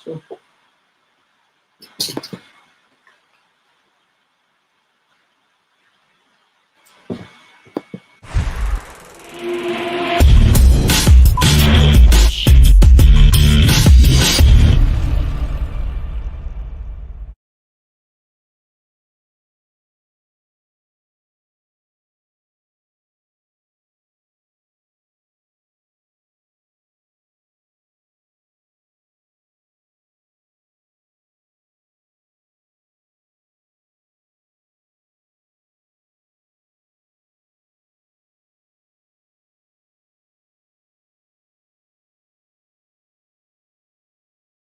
Sure. Yes.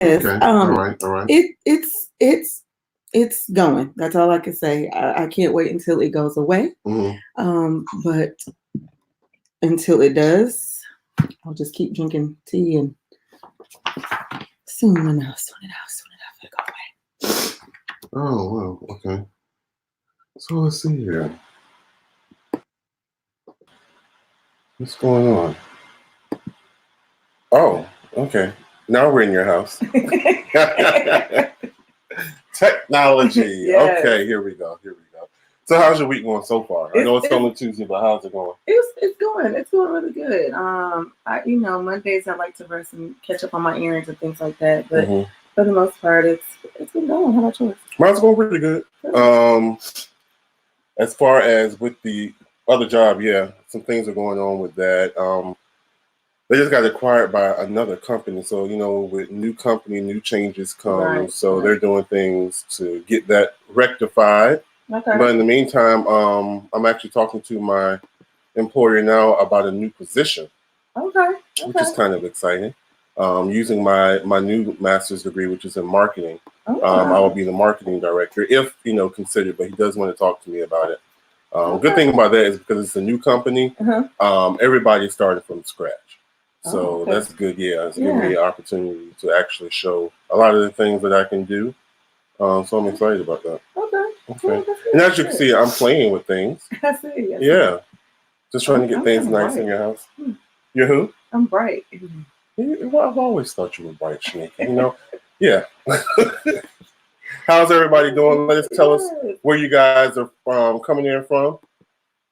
Okay. All right. It's going. That's all I can say. I can't wait until it goes away. But until it does, I'll just keep drinking tea, and soon enough, it'll go away. Oh, well, okay. So let's see here. What's going on? Oh, okay. Now we're in your house. Technology. Yes. Okay, here we go. So how's your week going so far? I know it's only Tuesday, but how's it going? It's going. It's going really good. Mondays I like to rest and catch up on my errands and things like that. But for the most part, it's been going. How about yours? Mine's going pretty good. As far as with the other job, yeah, some things are going on with that. They just got acquired by another company. So, with new company, new changes come. Right, so they're doing things to get that rectified. Okay. But in the meantime, I'm actually talking to my employer now about a new position. Okay. Which is kind of exciting. Using my new master's degree, which is in marketing. I will be the marketing director if, considered, but he does want to talk to me about it. Good thing about that is because it's a new company, everybody started from scratch. So that's good. Yeah, it's giving me an opportunity to actually show a lot of the things that I can do. So I'm excited about that. Okay. And as you can see, I'm playing with things. I see. Yeah. Just trying to get things nice in your house. You're who? I'm bright. Well, I've always thought you were bright, Shanika. Yeah. How's everybody doing? Let's tell us where you guys are coming in from.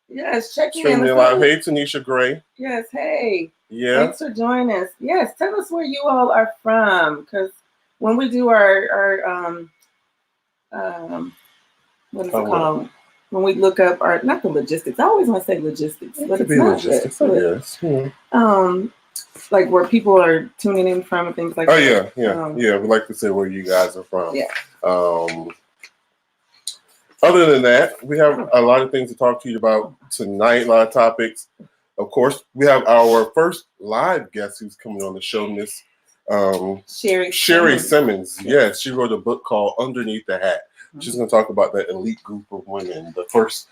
Yes, check in. Live. Hey, Tanisha Gray. Yes, hey. Yeah. Thanks for joining us. Yes, tell us where you all are from, because when we do our what is it called? When we look up not the logistics. I always want to say logistics, but it's not logistics. Like where people are tuning in from and things like that. Yeah. We like to say where you guys are from. Yeah. Other than that, we have a lot of things to talk to you about tonight. A lot of topics. Of course, we have our first live guest who's coming on the show, Miss Sherry Simmons. Yes, she wrote a book called Underneath the Hat. She's going to talk about that elite group of women, the first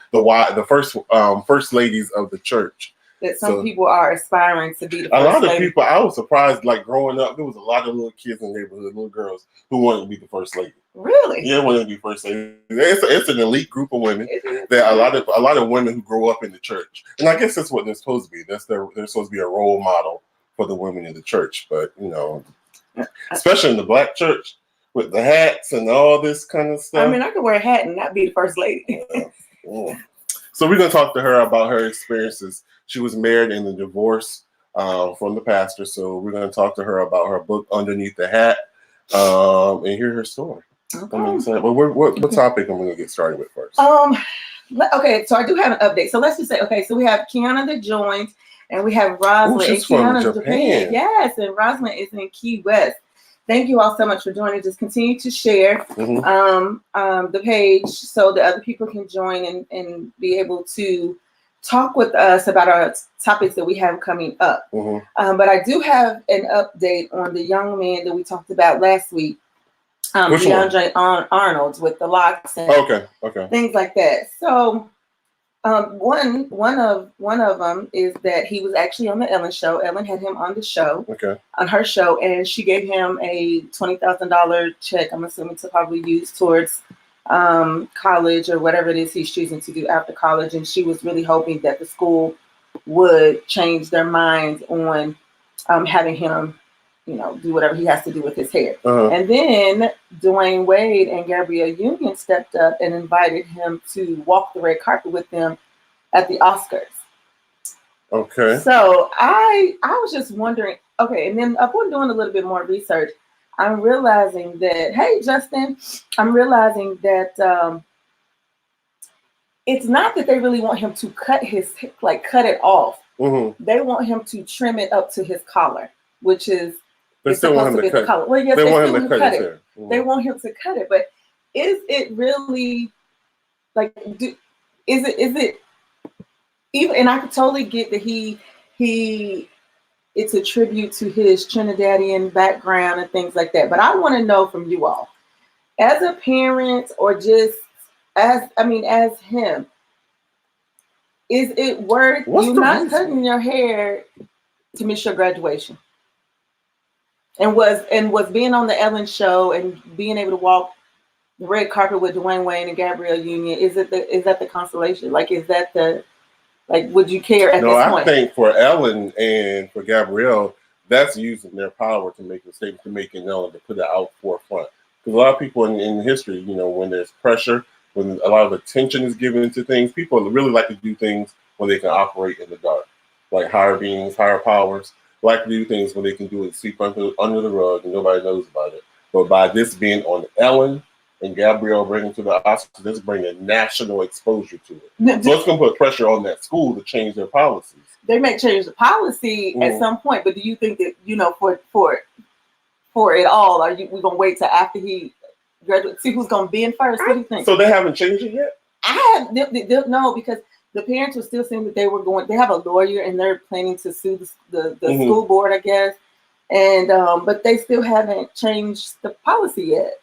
ladies of the church. That some people are aspiring to be the first lady. A lot of lady. people, I was surprised, like growing up, there was a lot of little kids in the neighborhood, little girls, who wanted to be the first lady. Really? Yeah, wanted to be first lady. It's an elite group of women. That a lot of women who grow up in the church. And I guess that's what they're supposed to be. They're supposed to be a role model for the women in the church. But, especially in the black church, with the hats and all this kind of stuff. I mean, I could wear a hat and not be the first lady. So we're going to talk to her about her experiences. She was married in the divorce from the pastor. So we're going to talk to her about her book, Underneath the Hat, and hear her story. Okay. I'm excited. But what topic am I going to get started with first? Okay, so I do have an update. So let's just say, so we have Kiana that joined, and we have Rosalind. She's from Japan. Yes, and Rosalind is in Key West. Thank you all so much for joining. Just continue to share the page so that other people can join and be able to talk with us about our topics that we have coming up. But I do have an update on the young man that we talked about last week, DeAndre Arnold, with the locks and things like that. So one of them is that he was actually on the Ellen show. Ellen had him on the show, on her show, and she gave him a $20,000 check. I'm assuming to probably use towards college or whatever it is he's choosing to do after college. And she was really hoping that the school would change their minds on having him, do whatever he has to do with his hair. And then Dwayne Wade and Gabrielle Union stepped up and invited him to walk the red carpet with them at the Oscars. Okay. So I was just wondering, okay, and then upon doing a little bit more research, I'm realizing that, hey, Justin, I'm realizing that it's not that they really want him to cut it off. They want him to trim it up to his collar, which is they still want him to cut. Collar. Well, yes, they want him to cut it. They want him to cut it, but is it really like? Is it even? And I could totally get that it's a tribute to his Trinidadian background and things like that. But I want to know from you all, as a parent or just as him, is it worth you not cutting your hair to miss your graduation? And was being on the Ellen show and being able to walk the red carpet with Dwayne Wade and Gabrielle Union, is that the consolation? Like, is that would you care at this point? No, I think for Ellen and for Gabrielle, that's using their power to make a statement, to make it known, to put it out forefront. Because a lot of people in history, when there's pressure, when a lot of attention is given to things, people really like to do things when they can operate in the dark. Like higher beings, higher powers like to do things when they can do it, sweep under the rug and nobody knows about it. But by this being on Ellen and Gabrielle bringing to the Oscars, this is bringing national exposure to it. So it's going to put pressure on that school to change their policies. They may change the policy at some point, but do you think that, for it all, we're going to wait till after he graduates, see who's going to be in first? What do you think? So they haven't changed it yet? No, because the parents were still saying that they have a lawyer and they're planning to sue the school board, I guess. And but they still haven't changed the policy yet.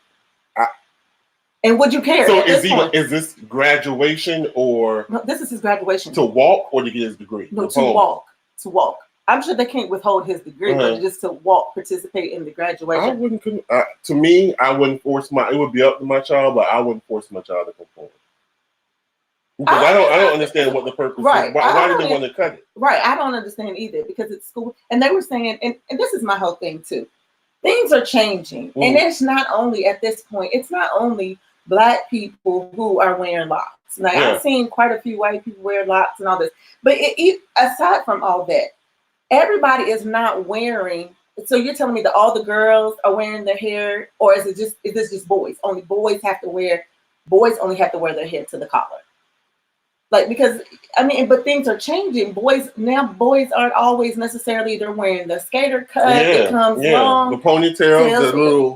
And would you care? So is this graduation or? No, this is his graduation. To walk or to get his degree? No, to walk. I'm sure they can't withhold his degree, but just to participate in the graduation. To me, I wouldn't force it would be up to my child, but I wouldn't force my child to conform. Because I don't understand what the purpose is. Why do they want to cut it? Right. I don't understand either, because it's school. And they were saying, and this is my whole thing too. Things are changing. And it's not only at this point, it's not only Black people who are wearing locks. Now, I've seen quite a few white people wear locks and all this. But aside from all that, everybody is not wearing. So you're telling me that all the girls are wearing their hair, or is this just boys? Only boys only have to wear their hair to the collar. Because but things are changing. Boys aren't always necessarily they're wearing the skater cut. It comes long, the ponytails, the little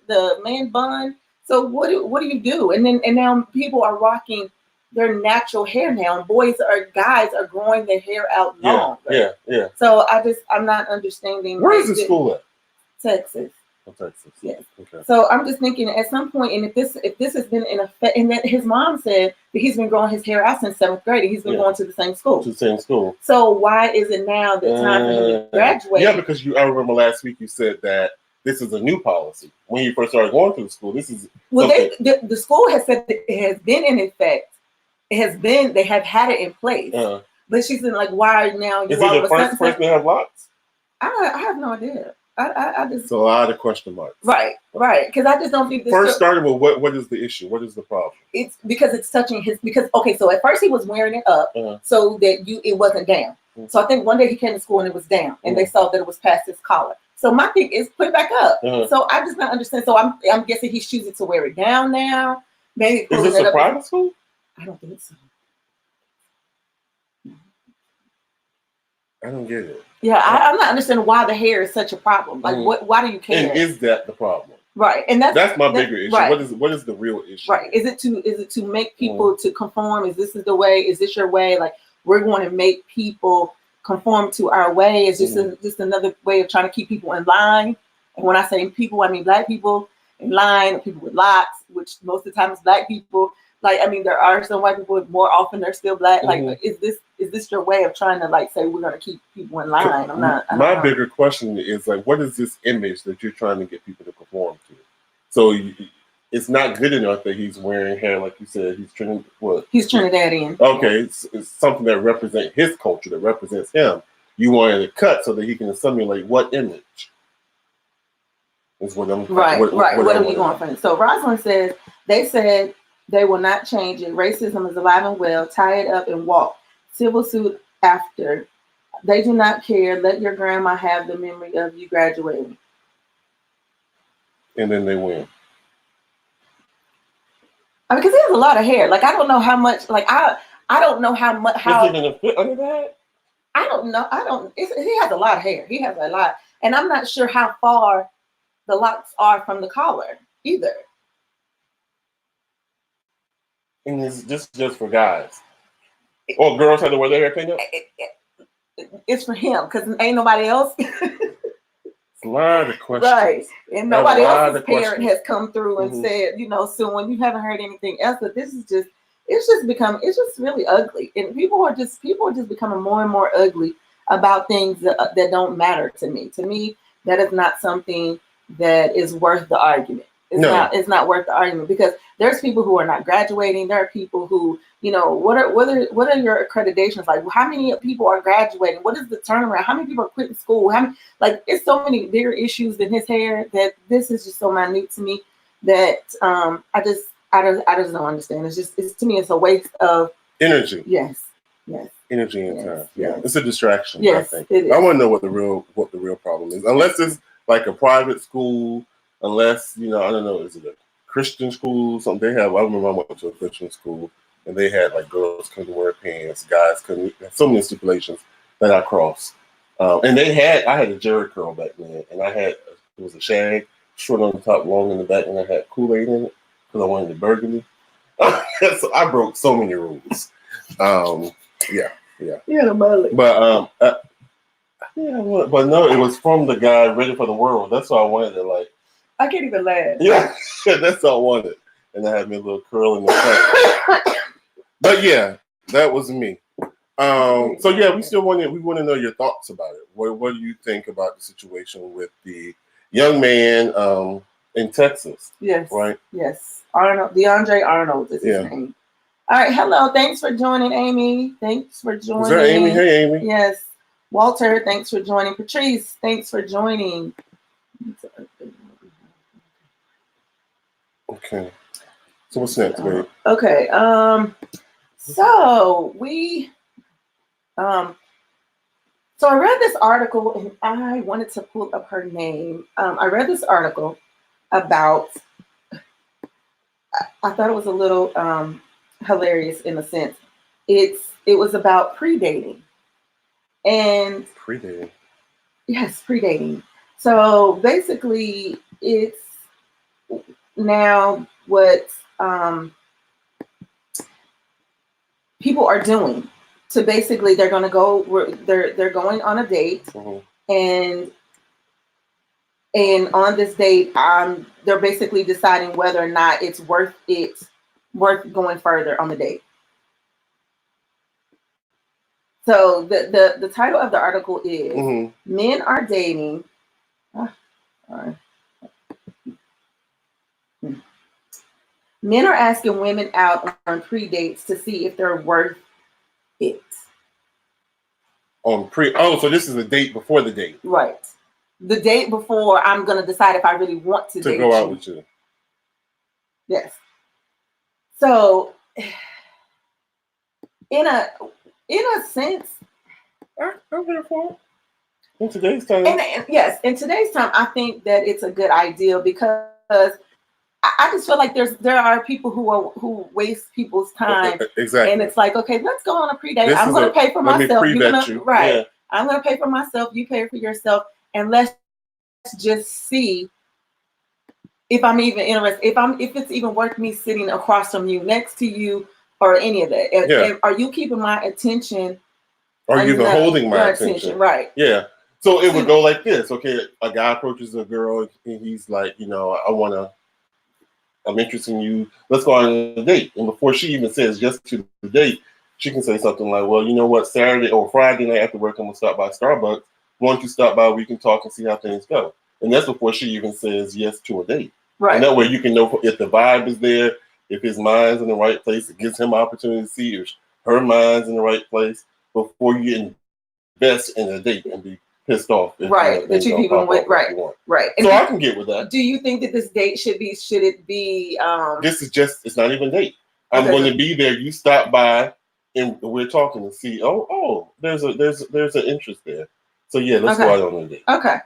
the man bun. So what do you do? And now people are rocking their natural hair now. And guys are growing their hair out long. Yeah. So I'm not understanding. Where is the school at? Texas. Oh, Texas. Yes. Okay. So I'm just thinking at some point, and if this has been in effect, and that his mom said that he's been growing his hair out since 7th grade, and he's been going to the same school. So why is it now the time for him to graduate? Yeah, because I remember last week you said that this is a new policy. When you first started going to the school, this is the school has said that it has been in effect. They have had it in place. But she's been like, why now? Is he the first person to have locks? I have no idea. I just. It's a lot of question marks. Right. Because I just don't think this. First, starting with what is the issue? What is the problem? It's because it's touching his. So at first he was wearing it up so that it wasn't down. So I think one day he came to school and it was down, and they saw that it was past his collar. So my thing is put it back up. So I just don't understand. So I'm guessing he's choosing to wear it down now. Maybe is this a private school? I don't think so. I don't get it. Yeah, I'm not understanding why the hair is such a problem. Why do you care? And is that the problem? Right, and that's my bigger issue. Right. What is the real issue? Right, is it to make people to conform? Is this the way? Is this your way? Like, we're going to make people conform to our way? Is just another way of trying to keep people in line? And when I say people, I mean Black people in line, people with locks, which most of the time is Black people. There are some white people, more often they're still Black. Is this your way of trying to say we're going to keep people in line? My bigger question is what is this image that you're trying to get people to conform to? So it's not good enough that he's wearing hair, like you said. He's Trinidadian. Okay, it's something that represents his culture, that represents him. You wanted to cut so that he can assimilate what image? Is what I'm right. What are you going for? So Rosalind says they said they will not change it. Racism is alive and well. Tie it up and walk. Civil suit after. They do not care. Let your grandma have the memory of you graduating. And then they win. I mean, because he has a lot of hair. Like I don't know how much. Like I don't know how much. How is it gonna fit under that? I don't know. He has a lot of hair. He has a lot, and I'm not sure how far the locks are from the collar either. And it's just for guys. Or girls have to wear their hair cleaned up? It's for him because ain't nobody else. It's a lot of questions. Right. And nobody else's parent has come through and said, so when you haven't heard anything else, but this is just, it's just really ugly. And people are just becoming more and more ugly about things that don't matter to me. To me, that is not something that is worth the argument. It's not worth the argument because there's people who are not graduating. There are people who, what are your accreditations like? How many people are graduating? What is the turnaround? How many people are quitting school? It's so many bigger issues than his hair that this is just so minute to me that I just don't understand. To me, it's a waste of energy. Yes. Energy and time. Yeah. Yes. It's a distraction. Yes, I think. it is. I want to know what the real problem is. Unless it's like a private school. Unless, I don't know, is it a Christian school? Something they have. I remember I went to a Christian school and they had like girls couldn't wear pants, guys couldn't. So many stipulations that I crossed. And I had a Jerry curl back then, and it was a shag, short on the top, long in the back, and I had Kool-Aid in it because I wanted the burgundy. So I broke so many rules. Yeah. Yeah, the mullet. But but no, it was from the guy Ready for the World. That's what I wanted to like. I can't even laugh. Yeah, that's all I wanted. And I had me a little curl in the front. But yeah, that was me. So yeah, we want to know your thoughts about it. What do you think about the situation with the young man in Texas? Yes. Right? Yes. DeAndre Arnold is his name. All right. Hello. Thanks for joining, Amy. Thanks for joining. Is that Amy? Hey, Amy. Yes. Walter, thanks for joining. Patrice, thanks for joining. Okay. So what's next, babe? Okay. So I read this article and I wanted to pull up her name. I read this article about, I thought it was a little hilarious in a sense. It was about predating. And predating. Yes, predating. So basically it's now what people are doing. So basically they're going to go, they're going on a date and on this date, they're basically deciding whether or not it's worth going further on the date. So the title of the article is Men Are Dating. Men are asking women out on pre-dates to see if they're worth it. So this is a date before the date. Right. The date before I'm going to decide if I really want to date go out with you. Yes. So in a sense, I'm here for it. In today's time. Yes, in today's time, I think that it's a good idea because I just feel like there are people who waste people's time. Exactly. And it's like, okay, let's go on a pre-date. I'm going to pay for myself. Right. Yeah. I'm going to pay for myself. You pay for yourself. And let's just see if I'm even interested, if it's even worth me sitting across from you, next to you, or any of that. And are you keeping my attention? Are you even holding my attention? Right. Yeah. So it would go like this. Okay, a guy approaches a girl and he's like, I'm interested in you. Let's go on a date. And before she even says yes to the date, she can say something like, well, you know what, Saturday or Friday night after work, I'm going to stop by Starbucks. Why don't you stop by, we can talk and see how things go. And that's before she even says yes to a date. Right. And that way you can know if the vibe is there, if his mind's in the right place, it gives him an opportunity to see if her mind's in the right place before you invest in a date and be pissed off. If, right. That you even went right. Right. And so I can get with that. Do you think that this date should it be? This is just, it's not even a date. I'm going to be there. You stop by and we're talking to see, there's an interest there. So yeah, let's go out on a date. Okay.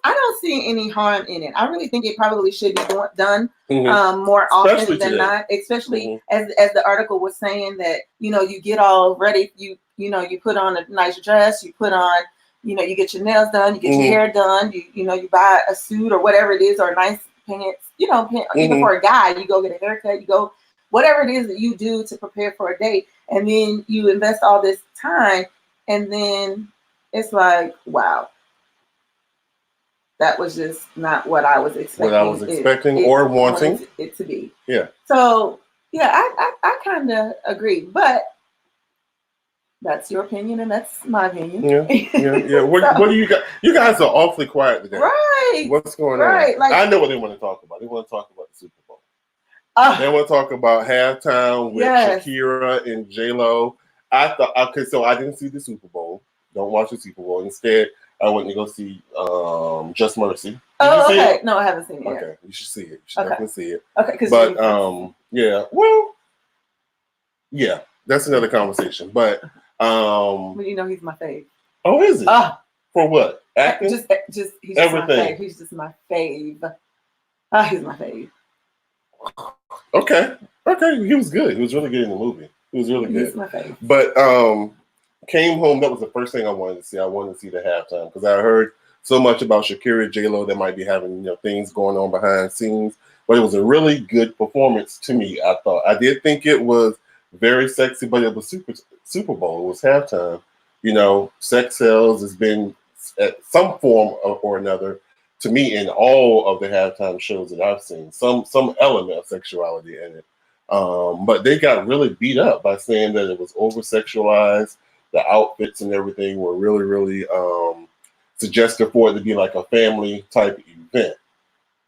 I don't see any harm in it. I really think it probably should be done more often than not. Especially as the article was saying that you get all ready. You put on a nice dress. You put on you get your nails done. You get your hair done. You buy a suit or whatever it is, or nice pants. Even for a guy, you go get a haircut. You go whatever it is that you do to prepare for a date, and then you invest all this time, and then it's like, wow. That was just not what I was expecting. What I was expecting or wanting it to be. Yeah. So yeah, I kind of agree, but that's your opinion and that's my opinion. Yeah. What do you got? You guys are awfully quiet today. Right. What's going on? Right. Like, I know what they want to talk about. They want to talk about the Super Bowl. They want to talk about halftime with Shakira and J-Lo. I thought, okay, so I didn't see the Super Bowl. Don't watch the Super Bowl. Instead, I went to go see Just Mercy. Okay. No, I haven't seen it yet. Okay, you should see it. You should definitely see it. Okay, but that's another conversation. But well, he's my fave. Oh, is it? For what? Acting? Just he's everything. He's just my fave. He's my fave. Okay. He was good. He was really good in the movie. He was really good. He's my fave. But came home. That was the first thing I wanted to see. I wanted to see the halftime because I heard so much about Shakira, J-Lo. They might be having things going on behind the scenes, but it was a really good performance to me. I thought. I did think it was very sexy, but it was Super Bowl. It was halftime. Sex sells has been at some form or another to me in all of the halftime shows that I've seen. Some element of sexuality in it, but they got really beat up by saying that it was over sexualized. The outfits and everything were really, really suggestive for it to be like a family type event.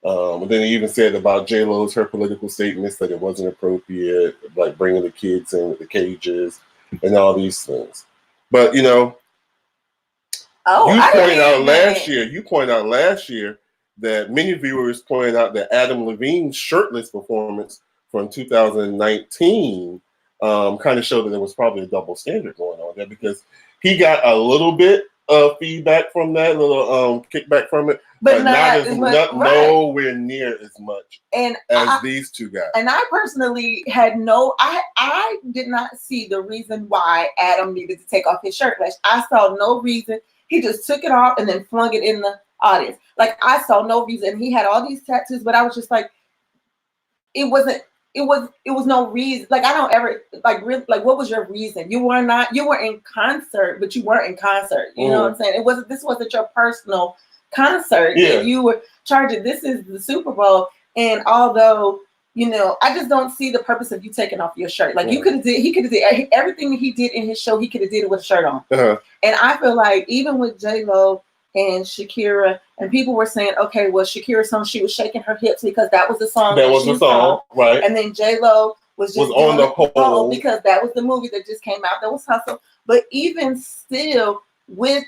And then they even said about J-Lo's, her political statements, that it wasn't appropriate, like bringing the kids in with the cages and all these things. But, you pointed out last year that many viewers pointed out that Adam Levine's shirtless performance from 2019 kind of showed that there was probably a double standard going on there because he got a little bit of feedback from that, little kickback from it, but nowhere near as much as these two guys. And I personally had I did not see the reason why Adam needed to take off his shirt. Like, I saw no reason. He just took it off and then flung it in the audience. Like, I saw no reason. He had all these tattoos, but I was just like, it was no reason. Like, I don't ever what was your reason? You were in concert, but you weren't in concert. You know what I'm saying? This wasn't your personal concert that you were charging. This is the Super Bowl. And although, I just don't see the purpose of you taking off your shirt. Like, he could have did everything that he did in his show, he could have did it with a shirt on. And I feel like even with J-Lo and Shakira, and people were saying, okay, well, Shakira's song, she was shaking her hips because that was the song. That was the song, right? And then J-Lo was on the pole because that was the movie that just came out. That was Hustle. But even still, this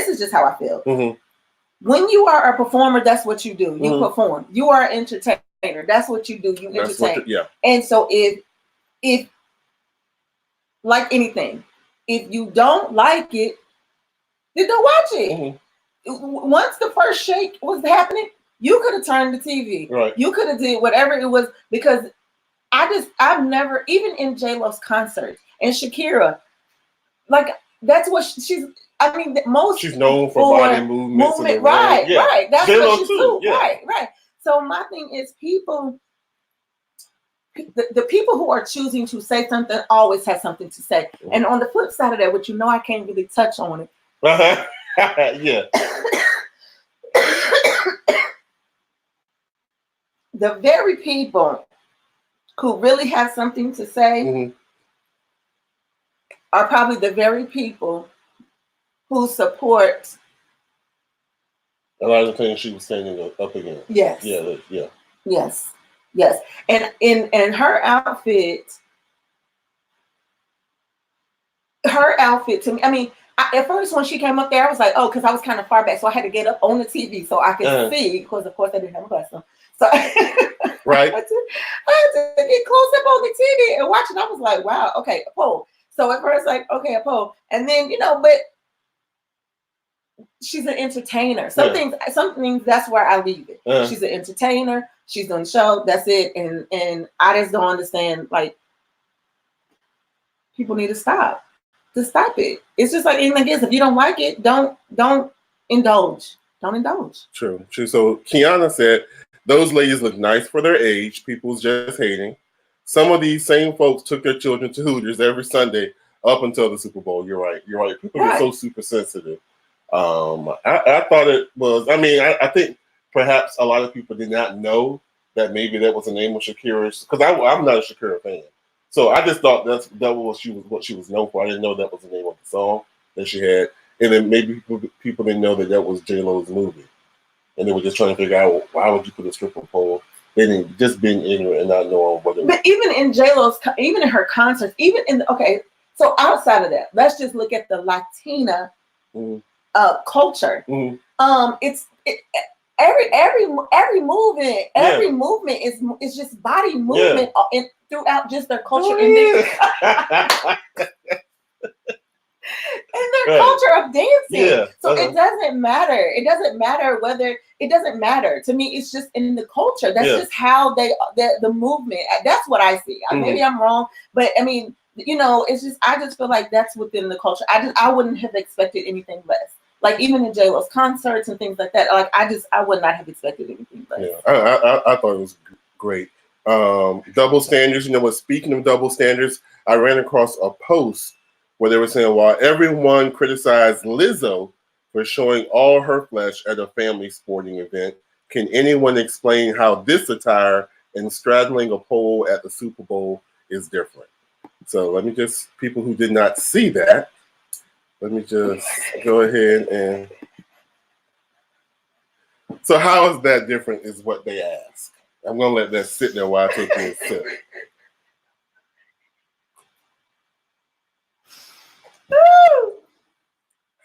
is just how I feel. When you are a performer, that's what you do. You perform. You are an entertainer. That's what you do. You entertain. And so if like anything, if you don't like it, then don't watch it. Once the first shake was happening, you could have turned the TV. Right. You could have did whatever it was, because I've never, even in J-Lo's concert and Shakira, like, that's what she's known for body movements. Right. That's J-Lo what she's too. Right. So my thing is, the people who are choosing to say something always have something to say. And on the flip side of that, which I can't really touch on it. The very people who really have something to say are probably the very people who support a lot of the things she was standing up against. Yes. Yeah. Yes. And in her outfit, her outfit to me, I mean, at first when she came up there, I was like, oh, because I was kind of far back, so I had to get up on the TV so I could see, because of course I didn't have a custom. So right. I had to get close up on the TV and watch it. I was like, wow, okay, a pole. So at first, like, okay, a pole. And then, but she's an entertainer. Some things, that's where I leave it. She's an entertainer. She's on the show. That's it. And I just don't understand, like, people need to stop. Just stop it. It's just like anything else. If you don't like it, don't indulge. Don't indulge. True. So Kiana said, those ladies look nice for their age. People's just hating. Some of these same folks took their children to Hooters every Sunday up until the Super Bowl. You're right. People get so super sensitive. I thought it was, I think perhaps a lot of people did not know that maybe that was the name of Shakira's, because I'm not a Shakira fan. So I just thought that was what she was known for. I didn't know that was the name of the song that she had. And then maybe people didn't know that was J-Lo's movie. And they were just trying to figure out, why would you put a stripper pole? They didn't, just being ignorant and not knowing what it was. But even in J-Lo's, even in her concerts, so outside of that, let's just look at the Latina culture. It's every movement is just body movement and throughout just their culture and their culture of dancing. So it doesn't matter. It doesn't matter to me. It's just in the culture. That's just how the movement. That's what I see. Maybe I'm wrong, but I mean, it's just, I just feel like that's within the culture. I wouldn't have expected anything less. Like even in J-Lo's concerts and things like that, like I would not have expected anything less. Yeah, I thought it was great. Double standards. Speaking of double standards, I ran across a post where they were saying, while everyone criticized Lizzo for showing all her flesh at a family sporting event, can anyone explain how this attire and straddling a pole at the Super Bowl is different? So let me just, people who did not see that, let me just go ahead and. So how is that different is what they ask. I'm going to let that sit there while I take a sip.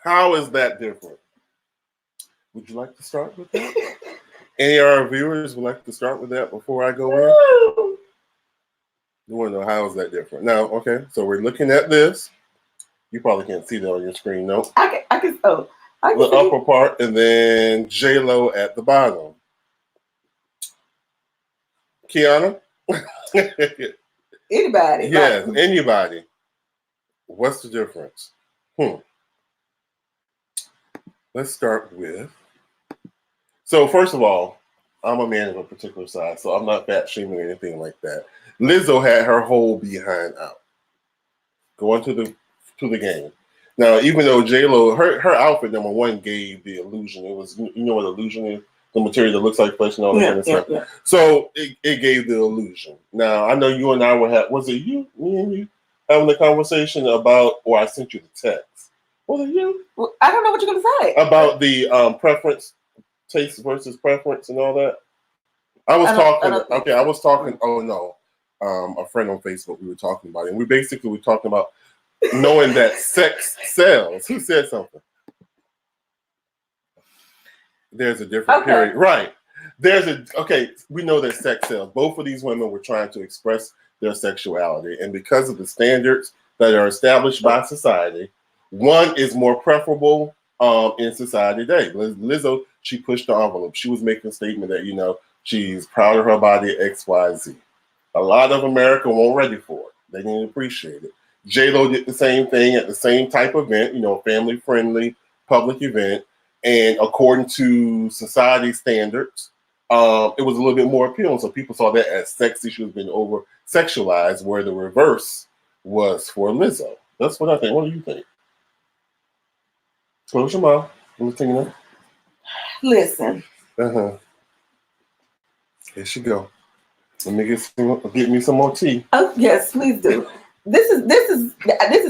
How is that different? Would you like to start with that? Any of our viewers would like to start with that before I go in? You want to know how is that different? Now, okay, so we're looking at this. You probably can't see that on your screen, no? I can the see. upper part, and then J-Lo at the bottom. Kiana? Anybody. Yes, anybody. What's the difference? Let's start with. So first of all, I'm a man of a particular size, so I'm not fat shaming or anything like that. Lizzo had her whole behind out, going to the game. Now, even though J-Lo, her outfit, number one, gave the illusion. It was, you know what illusion is? The material that looks like flesh and all that kind of stuff. Yeah. So it gave the illusion. Now, I know you and I was it you, me and you, having the conversation about, or I sent you the text. Was it you? Well, I don't know what you're going to say. About the preference, taste versus preference and all that. I was talking, oh no, a friend on Facebook, we were talking about it. And we basically were talking about knowing that sex sells. Who said something? There's a different period. Right. We know that sex sells. Both of these women were trying to express their sexuality. And because of the standards that are established by society, one is more preferable in society today. Lizzo, she pushed the envelope. She was making a statement that, she's proud of her body, X, Y, Z. A lot of America weren't ready for it. They didn't appreciate it. J-Lo did the same thing at the same type of event, family-friendly public event. And according to society standards, it was a little bit more appealing. So people saw that as sexy. She was being over-sexualized, where the reverse was for Lizzo. That's what I think. What do you think? Close your mouth. Listen. Here she go. Let me get me some more tea. Oh yes, please do. This is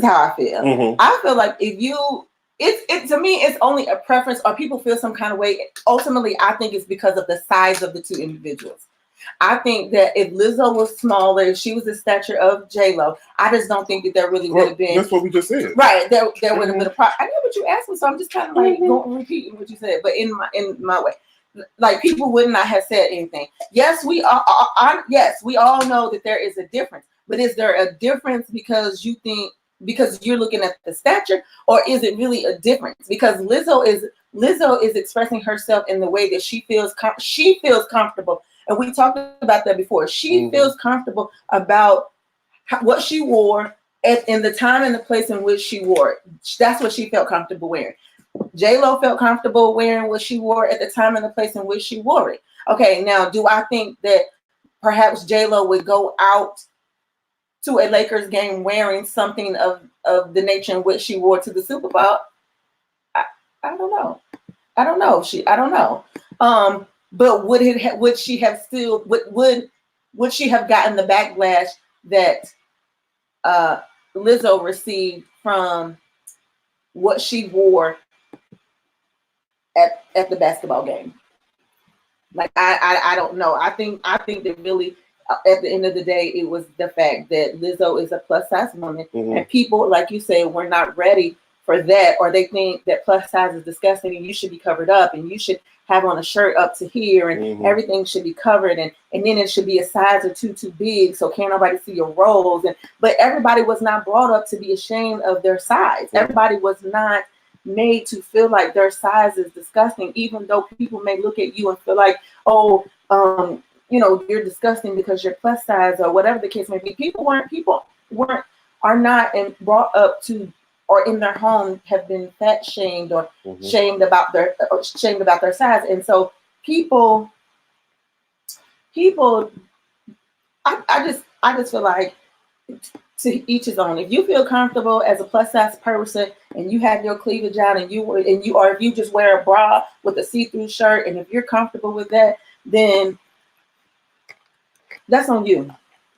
how I feel. Mm-hmm. I feel like if you, to me, it's only a preference, or people feel some kind of way. Ultimately, I think it's because of the size of the two individuals. I think that if Lizzo was smaller, if she was the stature of J-Lo, I just don't think that there really would have been. That's what we just said. Right. There would have been a problem. I know what you asked me, so I'm just kind of like repeating what you said, but in my way. Like, people would not have said anything. Yes, we yes, we all know that there is a difference. But is there a difference because you're looking at the stature, or is it really a difference? Because Lizzo is expressing herself in the way that she feels comfortable. And we talked about that before. She feels comfortable about what she wore in the time and the place in which she wore it. That's what she felt comfortable wearing. J-Lo felt comfortable wearing what she wore at the time and the place in which she wore it. Okay, now, do I think that perhaps J-Lo would go out to a Lakers game wearing something of the nature in which she wore to the Super Bowl? I don't know. I don't know. But would she have gotten the backlash that Lizzo received from what she wore at the basketball game? Like, I don't know. I think that really, at the end of the day, it was the fact that Lizzo is a plus size woman, and people, like you said, were not ready for that, or they think that plus size is disgusting and you should be covered up and you should have on a shirt up to here and everything should be covered, and then it should be a size or two too big so can't nobody see your rolls. But everybody was not brought up to be ashamed of their size. Everybody was not made to feel like their size is disgusting, even though people may look at you and feel like, oh, you're disgusting because you're plus size or whatever the case may be. People are not brought up to, or in their home have been fat shamed or shamed about their size. And so people I just feel like, to each his own. If you feel comfortable as a plus size person and you have your cleavage out and if you just wear a bra with a see-through shirt, and if you're comfortable with that, then that's on you.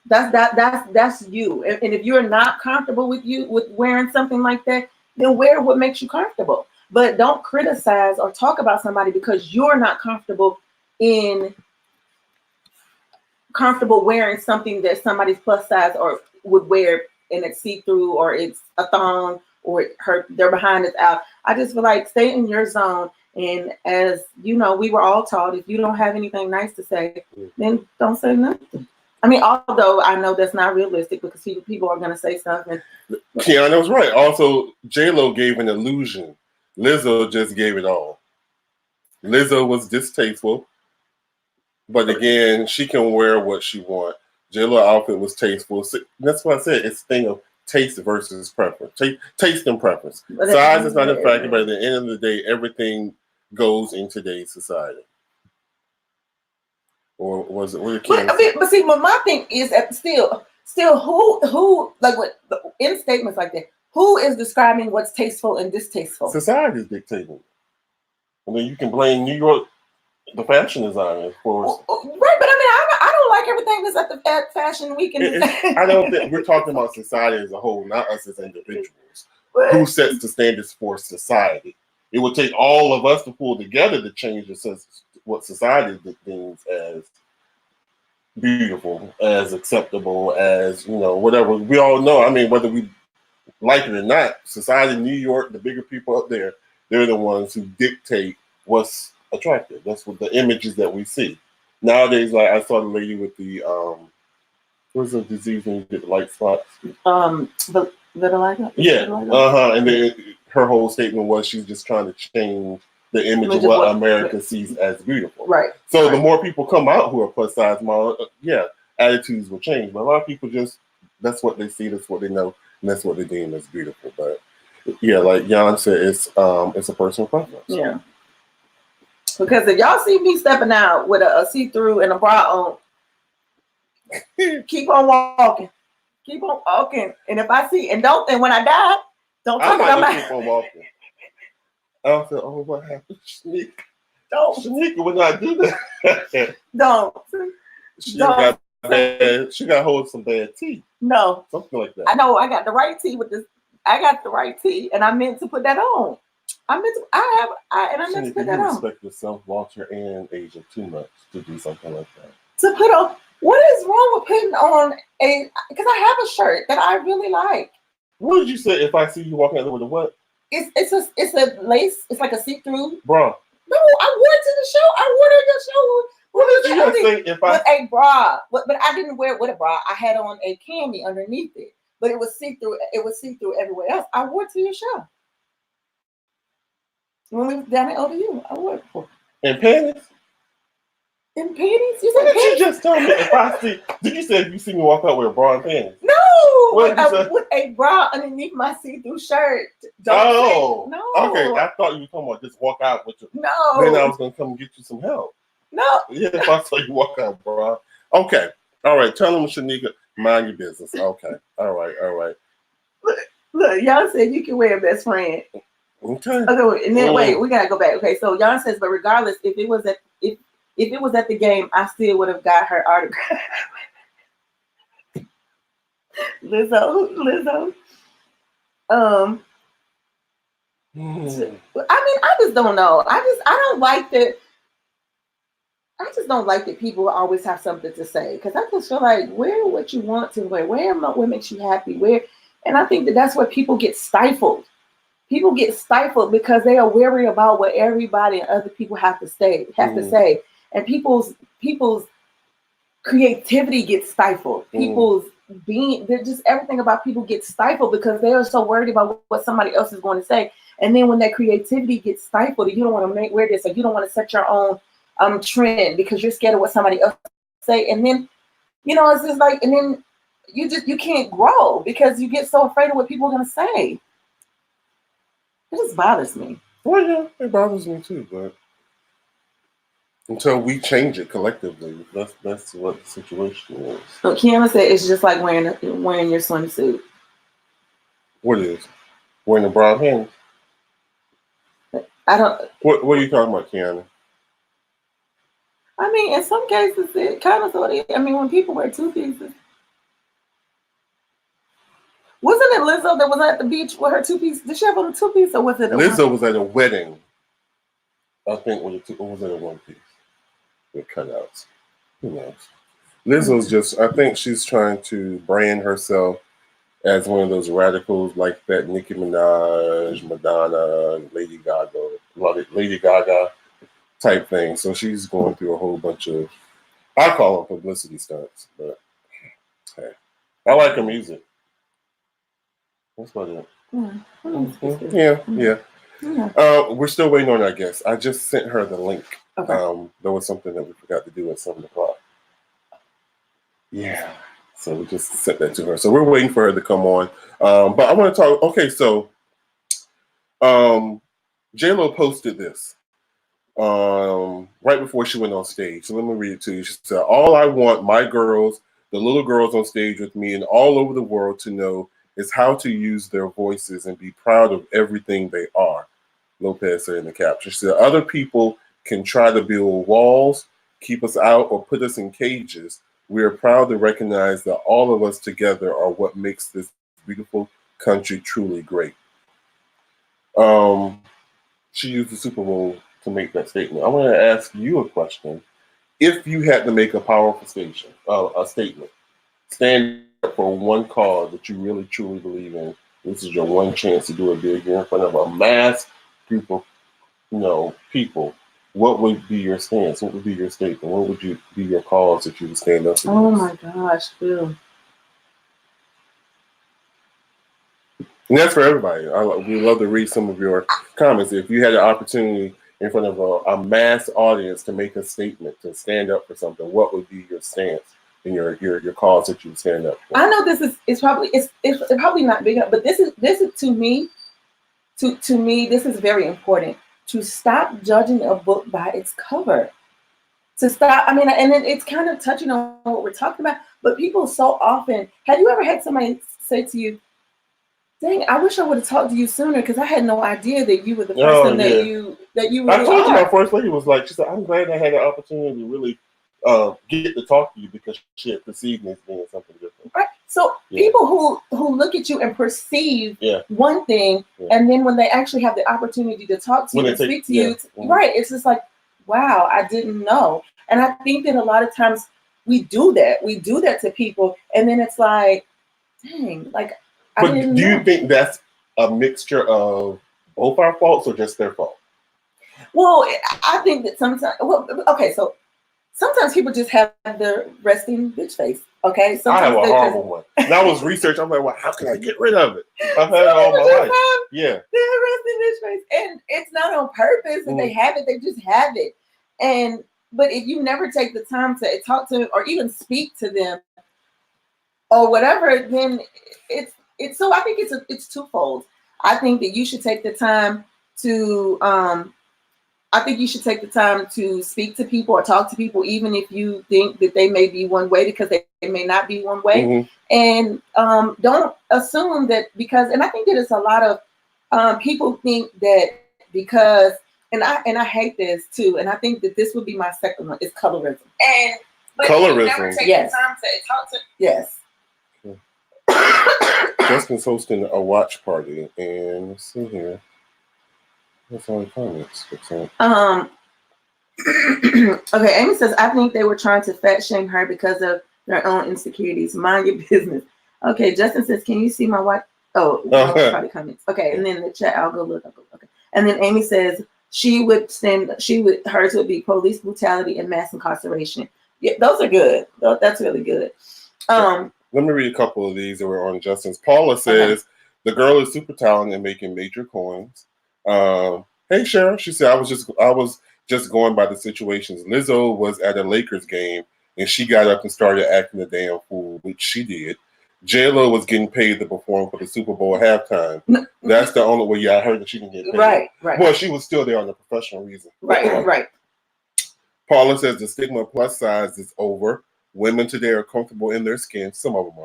That's you. And if you're not comfortable with wearing something like that, then wear what makes you comfortable. But don't criticize or talk about somebody because you're not comfortable wearing something that somebody's plus size or would wear, and it's see-through or it's a thong or their behind is out. I just feel like stay in your zone. And as you know, we were all taught, if you don't have anything nice to say, then don't say nothing. I mean, although I know that's not realistic because people are going to say something. Keanu's right. Also, J-Lo gave an illusion. Lizzo just gave it all. Lizzo was distasteful, but again, she can wear what she wants. J-Lo outfit was tasteful. So that's what I said. It's a thing of taste versus preference. Taste and preference. Size is not a factor, but at the end of the day, everything goes in today's society. Or was it? But see, my thing is that still, who like what in statements like that, who is describing what's tasteful and distasteful? Society is dictating. I mean, you can blame New York, the fashion designers, for right. But I don't like everything that's at the fashion week. I don't think we're talking about society as a whole, not us as individuals. Who sets the standards for society? It would take all of us to pull together to change what society deems as beautiful, as acceptable, as, whatever. We all know, I mean, whether we like it or not, society in New York, the bigger people up there, they're the ones who dictate what's attractive. That's what the images that we see. Nowadays, like I saw the lady with the, what's the disease when you get the light spots? Vitiligo? Yeah, and then her whole statement was she's just trying to change the image of what America sees as beautiful. Right. So the more people come out who are plus size models, attitudes will change. But a lot of people that's what they see, that's what they know, and that's what they deem as beautiful. But yeah, like Jan said, it's a personal preference. Yeah. Because if y'all see me stepping out with a see-through and a bra on, keep on walking. Keep on walking. And if I see, and when I die, don't talk about my. Keep on walking. I said, oh, what happened? Shanika would not do that. Don't. She got hold of some bad tea. No. Something like that. I know I got the right tea with this. I got the right tea, and I meant to put that on. I meant to put that on. You respect yourself, Walter, and Asia too much to do something like that. to put on. What is wrong with putting on a? Because I have a shirt that I really like. What did you say? If I see you walking out there with a what? It's a lace. It's like a see-through bra. No, I wore it to the show. I wore it to the show. What did you say? If with a bra, but I didn't wear it with a bra. I had on a cami underneath it, but it was see-through. It was see-through everywhere else. I wore it to your show when we was down at ODU. I wore it for. In panties. In panties? You What said did panties? you just tell me? If I see, did you say if you see me walk out with a bra and panties? No, with a bra underneath my see-through shirt. No. Okay, I thought you were talking about just walk out with your. No. Then I was gonna come get you some help. No. Yeah, if I saw you walk out, bro. Okay. All right. Tell them, Shanika, mind your business. Okay. All right. Look, y'all said you can wear a best friend. Okay. Okay, and then wait, we gotta go back. Okay, so Jan says, but regardless, if it was at the game, I still would have got her autograph. Lizzo. I mean, I just don't know. I don't like that. I just don't like that people always have something to say, because I just feel like wear what you want to wear. Wear what makes you happy. And I think that's where people get stifled. People get stifled because they are worried about what everybody and other people have to say, and people's creativity gets stifled. People's just everything about people gets stifled because they are so worried about what somebody else is going to say. And then when that creativity gets stifled, you don't want to wear this, or you don't want to set your own trend because you're scared of what somebody else say. And then it's just like, and then you can't grow because you get so afraid of what people are going to say. It just bothers me. Well, yeah, it bothers me too, but until we change it collectively, that's what the situation is. So Kiana said it's just like wearing your swimsuit. What is? Wearing the bra panties? I don't. What are you talking about, Kiana? I mean, in some cases, it kind of sort of. I mean, when people wear two pieces. Wasn't it Lizzo that was at the beach with her two piece? Did she have on a two piece, or was it? Lizzo was at a wedding. I think was it a one piece with cutouts. Who knows? Lizzo's just. I think she's trying to brand herself as one of those radicals like that Nicki Minaj, Madonna, Lady Gaga type thing. So she's going through a whole bunch of, I call them publicity stunts, but hey, I like her music. That's about it. Yeah. We're still waiting on our guest. I just sent her the link. Okay. There was something that we forgot to do at 7:00. Yeah. So we just sent that to her. So we're waiting for her to come on. But I want to talk. Okay, so J-Lo posted this right before she went on stage. So let me read it to you. She said, "All I want my girls, the little girls on stage with me and all over the world to know is how to use their voices and be proud of everything they are." Lopez said in the caption. She said, "Other people can try to build walls, keep us out, or put us in cages. We are proud to recognize that all of us together are what makes this beautiful country truly great." She used the Super Bowl to make that statement. I want to ask you a question. If you had to make a powerful statement, stand up for one cause that you really truly believe in, this is your one chance to do it big. You're in front of a mass group of people. What would be your stance? What would be your statement? What would be your cause that you would stand up for? Oh my gosh, Phil. And that's for everybody. We love to read some of your comments. If you had an opportunity in front of a mass audience to make a statement, to stand up for something, what would be your stance and your cause that you would stand up for? I know it's probably not big enough, but this is to me this is very important. To stop judging a book by its cover. To stop, I mean, and it's kind of touching on what we're talking about, but people so often, have you ever had somebody say to you, "Dang, I wish I would have talked to you sooner because I had no idea that you were the person that you really I told you my first lady was like, she said, "I'm glad I had the opportunity to really get to talk to you because she had perceived me as being something different." Right. So people who look at you and perceive one thing, and then when they actually have the opportunity to talk to you and speak to you, right, it's just like, wow, I didn't know. And I think that a lot of times we do that to people, and then it's like, dang, like, but do you think that's a mixture of both our faults or just their fault? Well, I think that sometimes, okay, so sometimes people just have their resting bitch face. Okay, sometimes I have a horrible one. And I was researching. I'm like, well, how can I get rid of it? I've had it all my life. Yeah, they're resting bitch face, and it's not on purpose. And they have it. They just have it. And but if you never take the time to talk to them or even speak to them or whatever, then it's so I think it's twofold. I think that you should take the time to speak to people or talk to people, even if you think that they may be one way, because they may not be one way. And don't assume that because, and I think that it's a lot of people think that because, and I hate this too, and I think that this would be my second one, is colorism. And but colorism. You never take the time to talk to. Yes. Justin's hosting a watch party, and let's see here. What's on the comments? Okay, Amy says, I think they were trying to fat shame her because of their own insecurities. Mind your business. Okay, Justin says, can you see my watch? Oh, probably comments. Okay, and then in the chat, I'll go look. Okay, and then Amy says hers would be police brutality and mass incarceration. Yeah, those are good. That's really good. Let me read a couple of these that were on Justin's. Paula says, the girl is super talented and making major coins. Hey Cheryl, she said, I was just going by the situations. Lizzo was at a Lakers game and she got up and started acting a damn fool, which she did. J-Lo was getting paid to perform for the Super Bowl halftime. That's the only way. Yeah, I heard that she can get paid. Right. Well, she was still there on a professional reason. Right. Paula says the stigma of plus size is over. Women today are comfortable in their skin. Some of them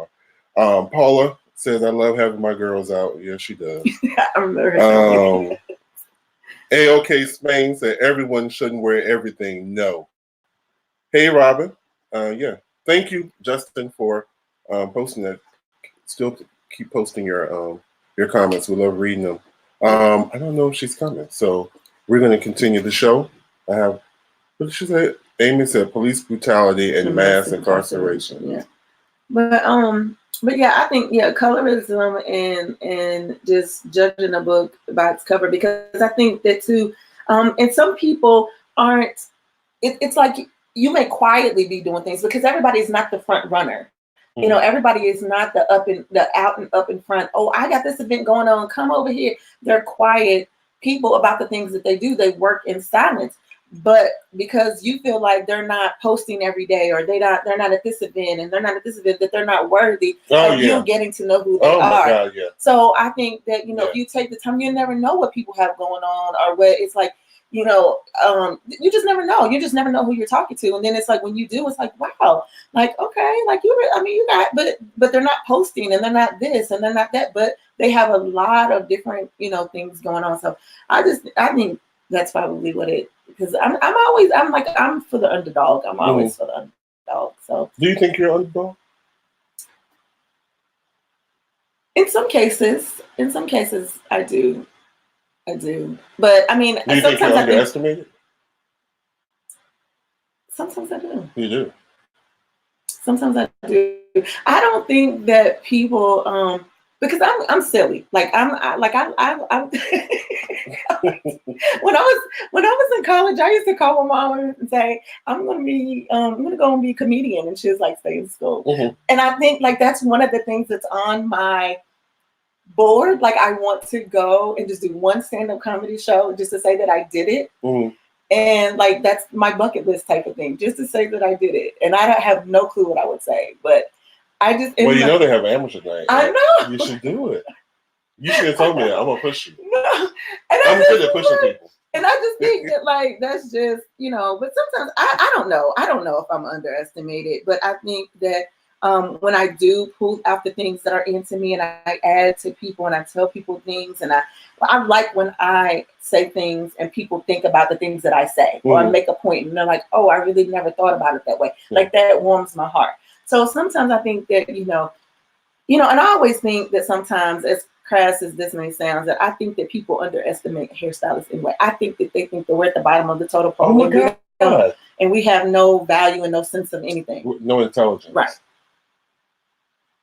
are. Paula says, I love having my girls out. Yeah, she does. I remember her. A-OK Spain said, everyone shouldn't wear everything. No. Hey, Robin. Yeah. Thank you, Justin, for posting that. Still keep posting your comments. We love reading them. I don't know if she's coming. So we're going to continue the show. What did she say? Amy said police brutality and mass incarceration. Yeah. But yeah, I think colorism and just judging a book by its cover, because I think that too, and some people aren't. It's like you may quietly be doing things because everybody is not the front runner. You know, everybody is not the out and up in front. Oh, I got this event going on. Come over here. They're quiet people about the things that they do. They work in silence. But because you feel like they're not posting every day, or they're not at this event and they're not at this event, that they're not worthy of you getting to know who they are. My God, yeah. So I think that, if you take the time, you never know what people have going on, or what it's like, you just never know. You just never know who you're talking to. And then it's like, when you do, it's like, wow, like, okay, like you got, but they're not posting, and they're not this and they're not that, but they have a lot of different, things going on. So I think that's probably what it, because I'm for the underdog. I'm always for the underdog. So do you think you're an underdog? In some cases I do. But I mean, do you think you're underestimated? Sometimes I do. You do. Sometimes I do. I don't think that people because I'm silly. Like I'm when I was in college, I used to call my mom and say, I'm gonna go and be a comedian, and she was like, stay in school. And I think like that's one of the things that's on my board. Like I want to go and just do one stand-up comedy show just to say that I did it. And like that's my bucket list type of thing, just to say that I did it. And I don't have no clue what I would say, but I just they have amateur night. I know. You should do it. You should have told me that. I'm gonna push you. No. And I'm good at pushing people. And I just think that like that's just, but sometimes I don't know. I don't know if I'm underestimated, but I think that when I do pull out the things that are into me, and I add to people, and I tell people things, and I like when I say things and people think about the things that I say, or I make a point and they're like, oh, I really never thought about it that way. Like that warms my heart. So sometimes I think that, and I always think that sometimes, as crass as this may sound, that I think that people underestimate hairstylists anyway. I think that they think that we're at the bottom of the total pole. Oh my God. and we have no value and no sense of anything. No intelligence. Right.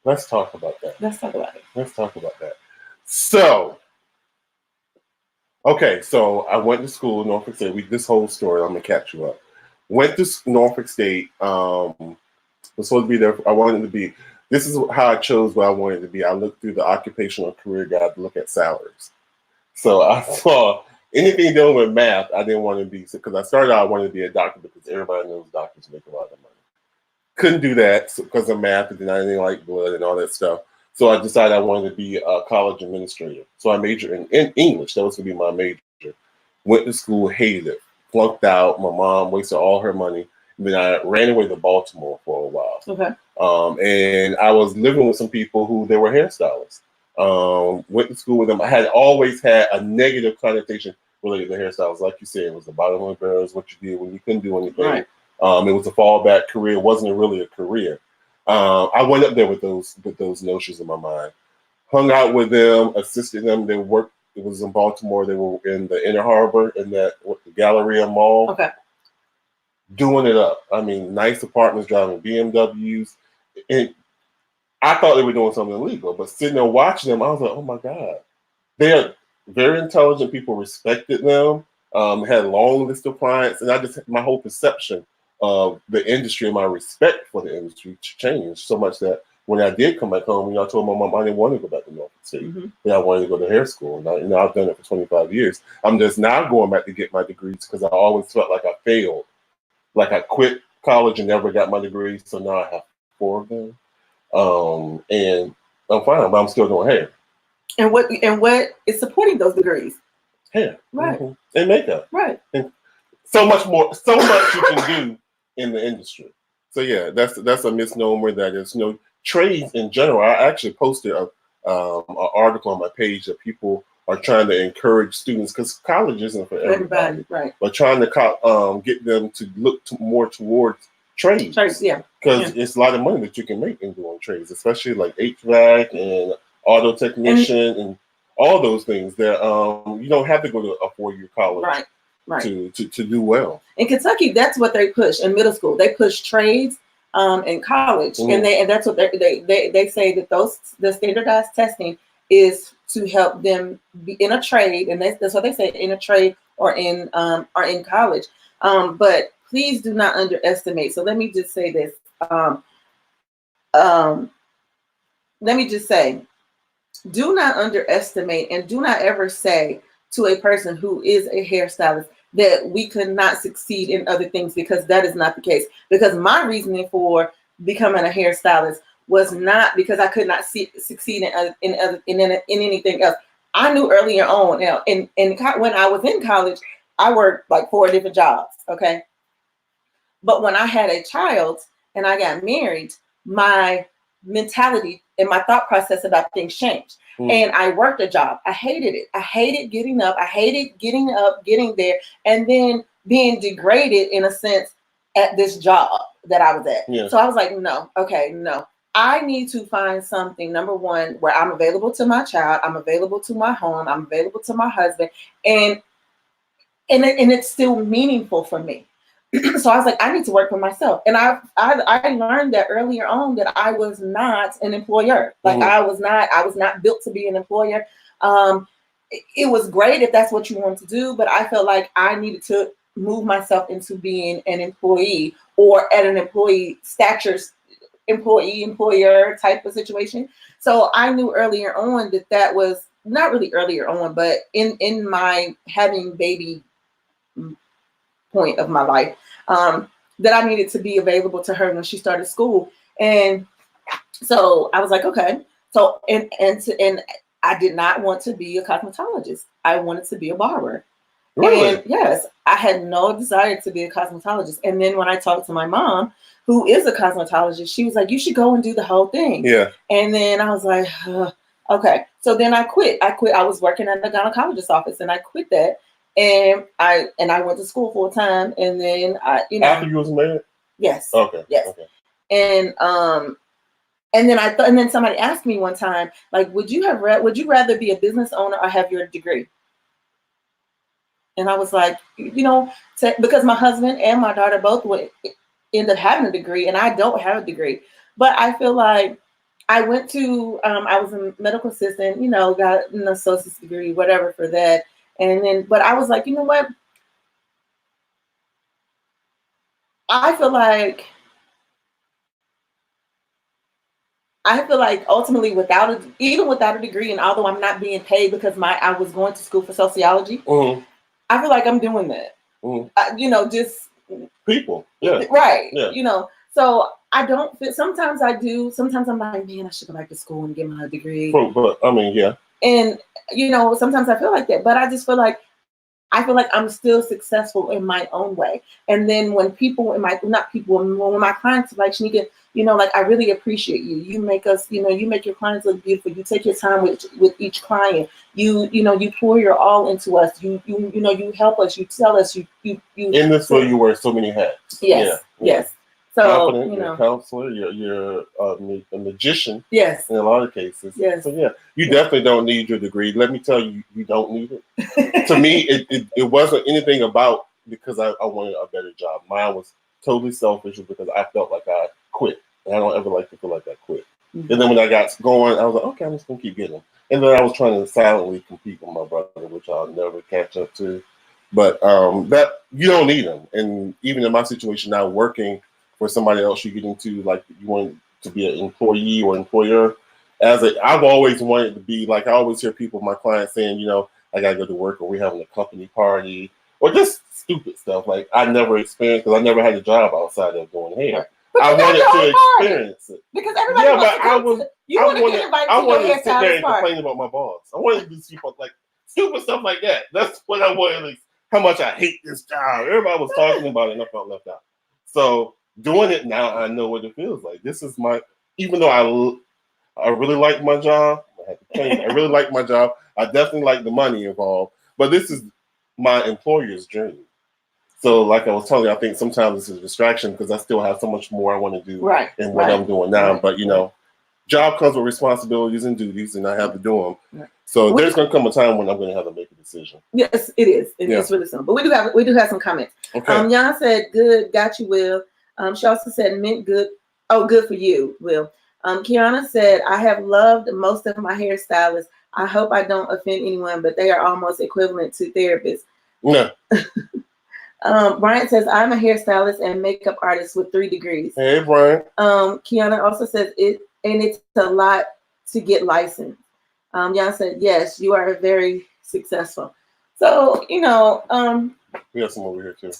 Let's talk about that. Let's talk about it. So, okay, so I went to school in Norfolk State. This whole story, I'm gonna catch you up. Went to Norfolk State. Was supposed to be there. I wanted to be. This is how I chose what I wanted to be. I looked through the occupational career guide to look at salaries. So I saw anything dealing with math. I didn't want to be, because I started out I wanted to be a doctor because everybody knows doctors make a lot of money. Couldn't do that because of math, and then I didn't like blood and all that stuff. So I decided I wanted to be a college administrator. So I majored in English. That was going to be my major. Went to school, hated it, flunked out. My mom wasted all her money. And then I ran away to Baltimore for a while. Okay. And I was living with some people who they were hairstylists. Went to school with them. I had always had a negative connotation related to hairstyles. Like you said, it was the bottom of the barrel, is what you did when you couldn't do anything. Right. It was a fallback career. It wasn't really a career. I went up there with those notions in my mind. Hung out with them, assisted them. They worked. It was in Baltimore. They were in the Inner Harbor in the Galleria Mall. Okay. Doing it up. I mean, nice apartments, driving BMWs. And I thought they were doing something illegal, but sitting there watching them, I was like, oh my God. They are very intelligent people, respected them, had a long list of clients, and my whole perception of the industry and my respect for the industry changed so much that when I did come back home, I told my mom I didn't want to go back to Norfolk State. That I wanted to go to hair school. And I've done it for 25 years. I'm just now going back to get my degrees because I always felt like I failed. Like I quit college and never got my degree. So now I have 4 of them. And I'm fine, but I'm still doing hair. And what is supporting those degrees? Hair. Right. And makeup. Right. And so much you can do in the industry. So yeah, that's a misnomer. That is, trades in general. I actually posted an article on my page that people are trying to encourage students, because college isn't for everybody, right? But trying to get them to look more towards trades. Yeah. Because it's a lot of money that you can make in doing trades, especially like HVAC and auto technician and all those things that you don't have to go to a 4-year college. Right. To do well. In Kentucky, that's what they push in middle school. They push trades in college, and that's what they say that the standardized testing is to help them be in a trade, and that's what they say, in a trade or in college. But please do not underestimate. So let me just say this. Let me just say, do not underestimate, and do not ever say to a person who is a hairstylist that we could not succeed in other things, because that is not the case. Because my reasoning for becoming a hairstylist was not because I could not succeed in anything else. I knew earlier on, when I was in college, I worked like 4 different jobs. Okay. But when I had a child and I got married, my mentality and my thought process about things changed. And I worked a job. I hated it. I hated getting up. I hated getting up, getting there, and then being degraded in a sense at this job that I was at. Yeah. So I was like, no. I need to find something, number one, where I'm available to my child, I'm available to my home, I'm available to my husband, and it's still meaningful for me. So I was like, I need to work for myself. And I learned that earlier on that I was not an employer. Like I was not built to be an employer. It was great if that's what you want to do, but I felt like I needed to move myself into being an employee, or at an employee stature, employer type of situation. So I knew earlier on that was not really earlier on, but in my having baby point of my life, that I needed to be available to her when she started school. And so I was like, okay. So and I did not want to be a cosmetologist. I wanted to be a barber. Really? And yes, I had no desire to be a cosmetologist. And then when I talked to my mom, who is a cosmetologist, she was like, you should go and do the whole thing. Yeah. And then I was like, okay. So then I quit. I was working at the gynecologist's office, and I quit that. And I went to school full time, and then After you was married? Yes. Okay. Yes. Okay. And then somebody asked me one time, like, would you rather be a business owner or have your degree? And I was like, because my husband and my daughter both would end up having a degree, and I don't have a degree. But I feel like I went to, I was a medical assistant, got an associate's degree, whatever for that. And then, but I was like, you know what? I feel like ultimately even without a degree, and although I'm not being paid because I was going to school for sociology, I feel like I'm doing that. Just people. Yeah. Right. Yeah. So I don't fit. Sometimes I do. Sometimes I'm like, man, I should go back to school and get my degree. But I mean, yeah. And sometimes I feel like that, but I just feel like I'm still successful in my own way. And then when when my clients are like, Shanika, I really appreciate you. You make us, you make your clients look beautiful. You take your time with each client. You pour your all into us. You help us. You tell us. You. In this way, you wear so many hats. Yes. Yeah. Yes. So confident, you're a counselor, you're a magician. Yes. In a lot of cases. Yes. So yeah, you definitely don't need your degree. Let me tell you, you don't need it. To me, it wasn't anything about because I wanted a better job. Mine was totally selfish because I felt like I quit. And I don't ever like to feel like I quit. Mm-hmm. And then when I got going, I was like, okay, I'm just gonna keep getting them. And then I was trying to silently compete with my brother, which I'll never catch up to. But that you don't need them. And even in my situation now, working for somebody else, you get into like you want to be an employee or employer. I've always wanted to be like I always hear people, my clients saying, I gotta go to work or we're having a company party or just stupid stuff. Like I never experienced because I never had a job outside of doing hair. I wanted to experience it because everybody. Yeah, but I wanted to sit there and complain about my boss. I wanted to do stupid stuff like that. That's what I wanted. How much I hate this job. Everybody was talking about it, and I felt left out. So doing it now, I know what it feels like. This is even though I really like my job. I really like my job. I definitely like the money involved, but this is my employer's dream. So like I was telling you, I think sometimes it's a distraction because I still have so much more I want to do in what I'm doing now. But job comes with responsibilities and duties, and I have to do them. So there's going to come a time when I'm going to have to make a decision. Yes, it is. It's really simple. But we do have some comments. Okay. Yana said, "Good, got you, Will." She also said, "Mint good." Oh, good for you, Will. Kiana said, "I have loved most of my hairstylists. I hope I don't offend anyone, but they are almost equivalent to therapists." No. Bryant says, "I'm a hairstylist and makeup artist with 3 degrees." Hey, Bryant. Kiana also says, it's a lot to get licensed. Yana said, "Yes, you are very successful." So, we have some over here too.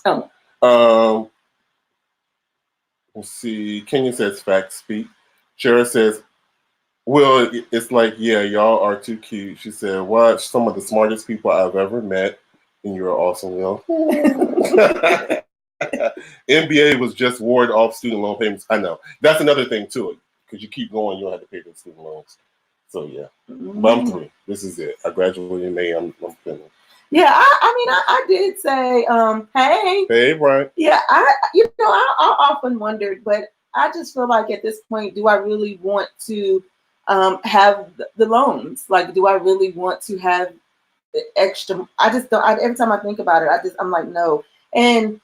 Let's see. Kenya says, "Facts speak." Shara says, "Well, it's like, yeah, y'all are too cute." She said, "Watch some of the smartest people I've ever met, and you're awesome, Will." NBA was just ward off student loan payments. I know. That's another thing too, because you keep going, you don't have to pay those student loans. So yeah, but I'm through. This is it. I graduated in May. I'm finished. Yeah, I did say, hey, Brian. Yeah, I often wondered, but I just feel like at this point, do I really want to have the loans? Like, do I really want to have the extra? I just don't. Every time I think about it, I'm like, no. And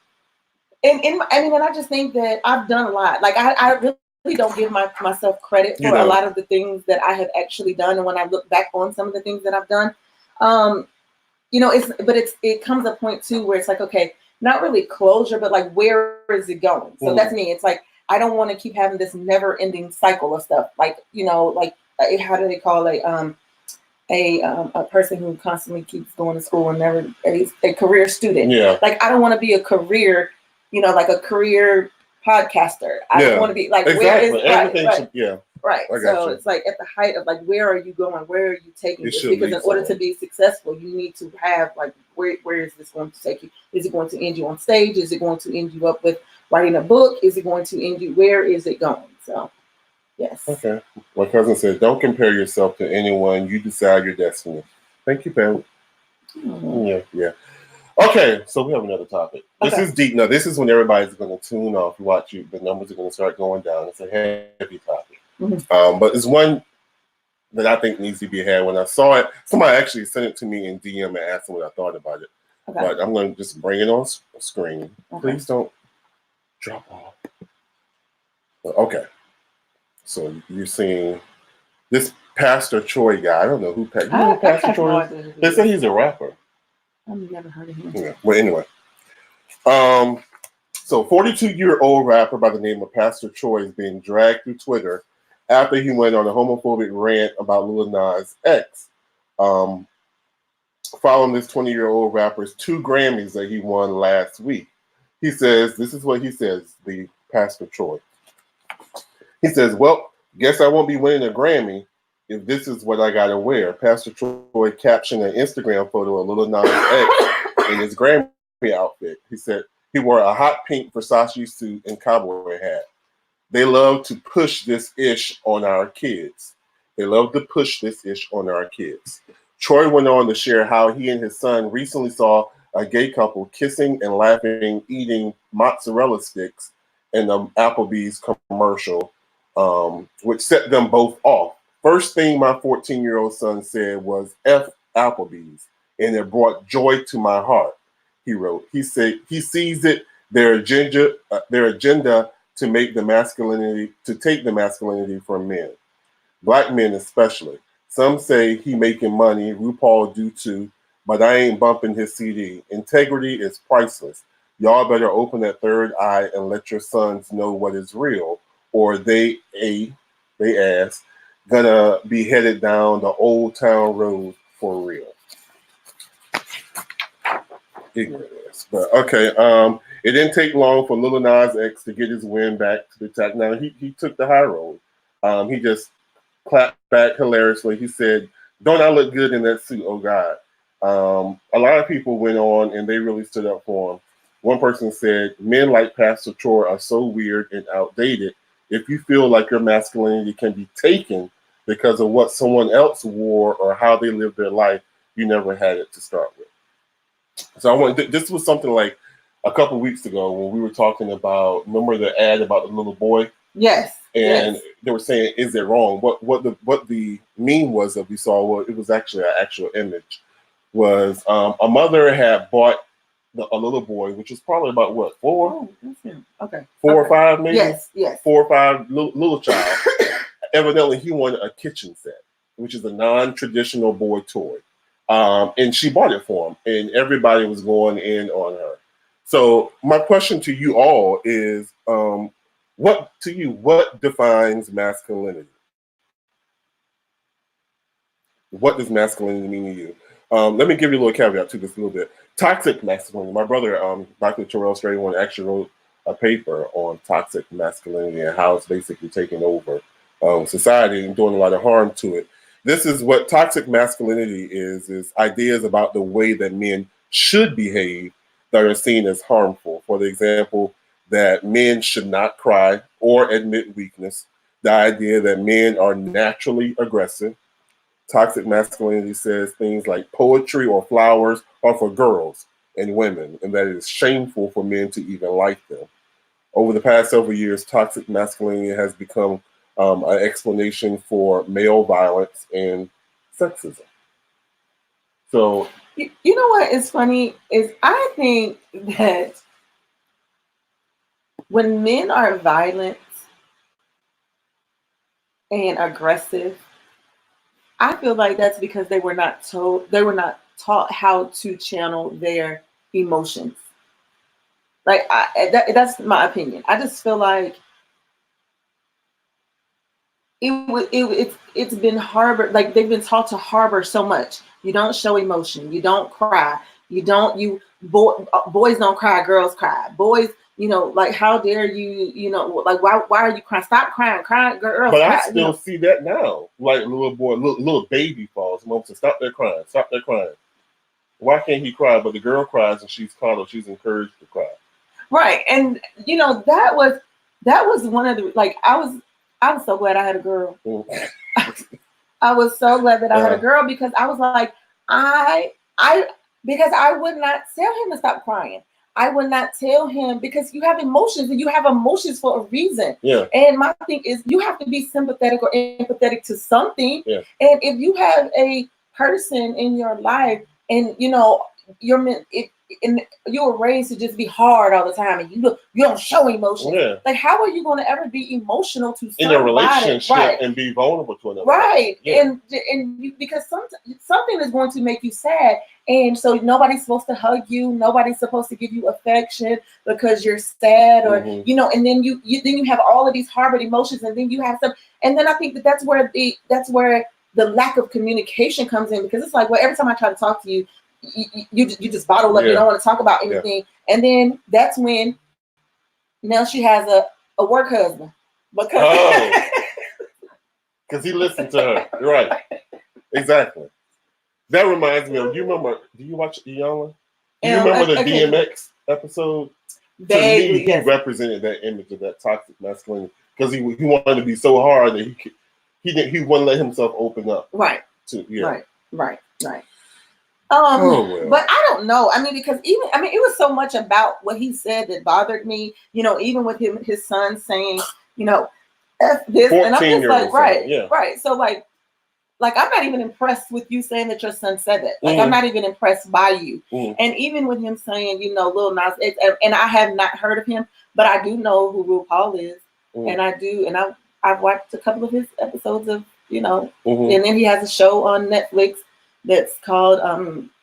I just think that I've done a lot. Like, I really don't give myself credit for a lot of the things that I have actually done. And when I look back on some of the things that I've done, it comes a point too where it's like, okay, not really closure, but like, where is it going? So that's me. It's like, I don't want to keep having this never ending cycle of stuff. Like, how do they call a person who constantly keeps going to school and never a career student. Yeah. Like, I don't want to be a career, like a career podcaster. I don't want to be like, exactly. Where is everything? Right. Should, yeah. Right. So it's like at the height of like, where are you going? Where are you taking this? Because in order to be successful, you need to have like, where is this going to take you? Is it going to end you on stage? Is it going to end you up with writing a book? Is it going to end you? Where is it going? So, yes. Okay. My cousin said, "Don't compare yourself to anyone. You decide your destiny." Thank you, Pam. Yeah. Okay, so we have another topic. This is deep. Now, this is when everybody's going to tune off. You watch the numbers are going to start going down. It's a heavy topic. Mm-hmm. But it's one that I think needs to be had. When I saw it, somebody actually sent it to me in DM and asked me what I thought about it. but I'm going to just bring it on screen. Please don't drop off. Okay. So you're seeing this Pastor Troy guy. I don't know who Pastor Troy is. They say he's a rapper. I've never heard of him. Yeah. Well, anyway. So 42-year-old rapper by the name of Pastor Troy is being dragged through Twitter after he went on a homophobic rant about Lil Nas X. Following this 20-year-old rapper's 2 Grammys that he won last week. He says, this is what he says, the Pastor Troy. He says, well, guess I won't be winning a Grammy if this is what I gotta wear. Pastor Troy captioned an Instagram photo of Lil Nas X in his Grammy outfit. He said he wore a hot pink Versace suit and cowboy hat. They love to push this ish on our kids. They love to push this ish on our kids. Troy went on to share how he and his son recently saw a gay couple kissing and laughing, eating mozzarella sticks in the Applebee's commercial, which set them both off. First thing my 14-year-old son said was F Applebee's, and it brought joy to my heart, he wrote. He said he sees it, their agenda to take the masculinity from men, black men especially. Some say he making money, RuPaul do too, but I ain't bumping his CD. Integrity is priceless. Y'all better open that third eye and let your sons know what is real, or they ass, gonna be headed down the old town road for real. Ignorance. But okay, it didn't take long for Lil Nas X to get his win back to the top. Now he took the high road. He just clapped back hilariously. He said, "Don't I look good in that suit? Oh God." A lot of people went on and they really stood up for him. One person said, "Men like Pastor Troy are so weird and outdated. If you feel like your masculinity can be taken because of what someone else wore or how they lived their life, you never had it to start with." So this was something like a couple weeks ago when we were talking about, remember the ad about the little boy? Yes. And they were saying, is it wrong? What the meme was that we saw, well, it was actually an actual image, was a mother had bought a little boy, which was probably about what, 4? Oh, that's him. Okay. 4 or 5 maybe? Yes. 4 or 5, little child. Evidently, he wanted a kitchen set, which is a non-traditional boy toy. And she bought it for him, and everybody was going in on her. So my question to you all is, what defines masculinity? What does masculinity mean to you? Let me give you a little caveat to this a little bit. Toxic masculinity. My brother, Dr. Terrell Straywon, actually wrote a paper on toxic masculinity and how it's basically taking over society and doing a lot of harm to it. This is what toxic masculinity is ideas about the way that men should behave that are seen as harmful. For the example, that men should not cry or admit weakness, the idea that men are naturally aggressive. Toxic masculinity says things like poetry or flowers are for girls and women, and that it is shameful for men to even like them. Over the past several years, toxic masculinity has become an explanation for male violence and sexism. So, you know what is funny is I think that when men are violent and aggressive, I feel like that's because they were not taught how to channel their emotions. Like that's my opinion. I just feel like it's been harbored, like they've been taught to harbor so much. You don't show emotion. You don't cry. Boys don't cry. Girls cry. Boys, like how dare you? Like why are you crying? Stop crying. Girls. But cry, I still see that now. Like little baby falls. Mom says, "Stop that crying. Stop that crying." Why can't he cry? But the girl cries and she's coddled. She's encouraged to cry. Right, and that was one of the, like, I was so glad I had a girl. I was so glad that I had a girl, because I was like, because I would not tell him to stop crying. I would not tell him, because you have emotions and you have emotions for a reason. Yeah. And my thing is, you have to be sympathetic or empathetic to something. Yeah. And if you have a person in your life and you were raised to just be hard all the time, and you don't show emotion. Yeah. Like, how are you going to ever be emotional to somebody? In a relationship and be vulnerable to another? Right. Yeah. Because something is going to make you sad, and so nobody's supposed to hug you. Nobody's supposed to give you affection because you're sad, or and then you have all of these harbored emotions, and then you have some, and then I think that's where the lack of communication comes in, because it's like, well, every time I try to talk to you, you just bottle up. You don't want to talk about anything, and then that's when now she has a work husband because he listened to her. Right. Exactly. That reminds me of, do you watch Iyanla? Do you remember the DMX episode? Vaguely, to me, he represented that image of that toxic masculinity, because he wanted to be so hard that he wouldn't let himself open up. Right. Right. Well. But I don't know. I mean, because it was so much about what he said that bothered me. Even with his son saying, F this, and I'm just like, right. So like I'm not even impressed with you saying that your son said that. Like, I'm not even impressed by you. And even with him saying, Lil Nas X, and I have not heard of him, but I do know who RuPaul is, and I've watched a couple of his episodes of, and then he has a show on Netflix that's called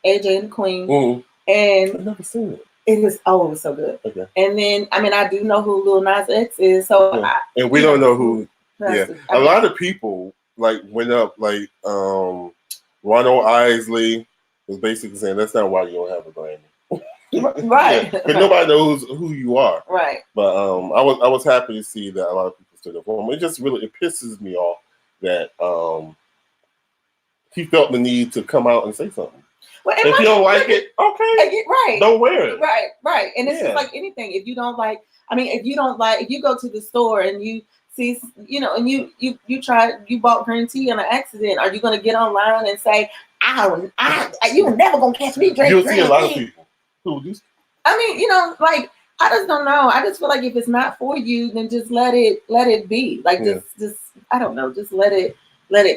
AJ and the Queen, and I've never seen it. It was so good. Okay. And then I do know who Lil Nas X is, so and we don't know who. A lot of people went up Ronald Isley was basically saying that's not why you don't have a Grammy. Right. Because nobody knows who you are. Right. But I was happy to see that a lot of people stood up for him. It just really pisses me off that he felt the need to come out and say something. Well, if you don't like it, okay, right, don't wear it. Right. And it's just like anything. If you don't like, if you go to the store and you see, and you bought green tea on an accident, are you going to get online and say, you're never going to catch me drinking green tea? You'll see a lot of people who do. I just don't know. I just feel like if it's not for you, then just let it be. Just I don't know, just let it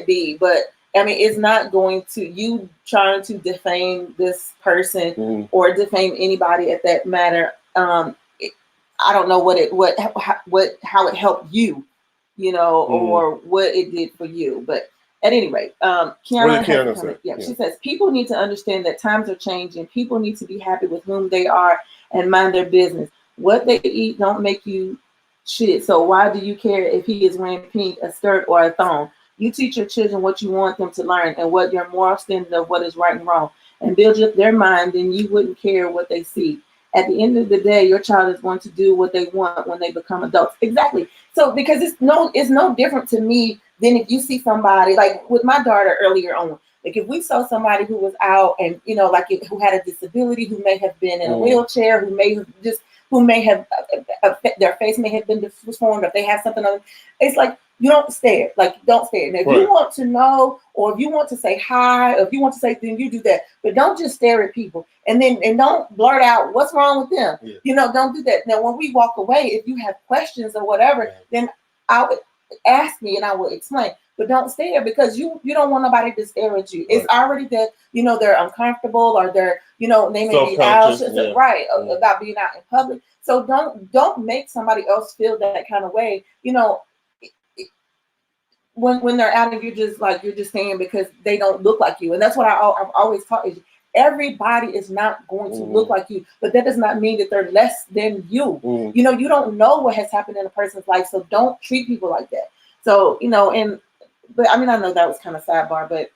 be. But it's not going to, you trying to defame this person or defame anybody at that matter. I don't know how it helped you, or what it did for you. But at any rate, Kiana said? She says, people need to understand that times are changing. People need to be happy with whom they are and mind their business. What they eat don't make you shit. So why do you care if he is wearing pink, a skirt, or a thong? You teach your children what you want them to learn and what your moral standard of what is right and wrong, and build up their mind, then you wouldn't care what they see. At the end of the day, your child is going to do what they want when they become adults. Exactly. So because it's no different to me than if you see somebody, like with my daughter earlier on, like if we saw somebody who was out and, who had a disability, who may have been in a wheelchair, who may have their face may have been deformed, if they have something on, it's like, you don't stare. Don't stare. And if you want to know, or if you want to say hi, or if you want to say things, you do that. But don't just stare at people. And don't blurt out what's wrong with them. Yeah. Don't do that. Now, when we walk away, if you have questions or whatever, then I would ask me and I will explain. But don't stare, because you don't want nobody to stare at you. It's already that, they're uncomfortable, or they're, they may be out, about being out in public. So don't make somebody else feel that kind of way. When they're out and you're just saying because they don't look like you. And that's what I've always taught is everybody is not going to look like you, but that does not mean that they're less than you. You don't know what has happened in a person's life, so don't treat people like that. So, but I know that was kind of sidebar, but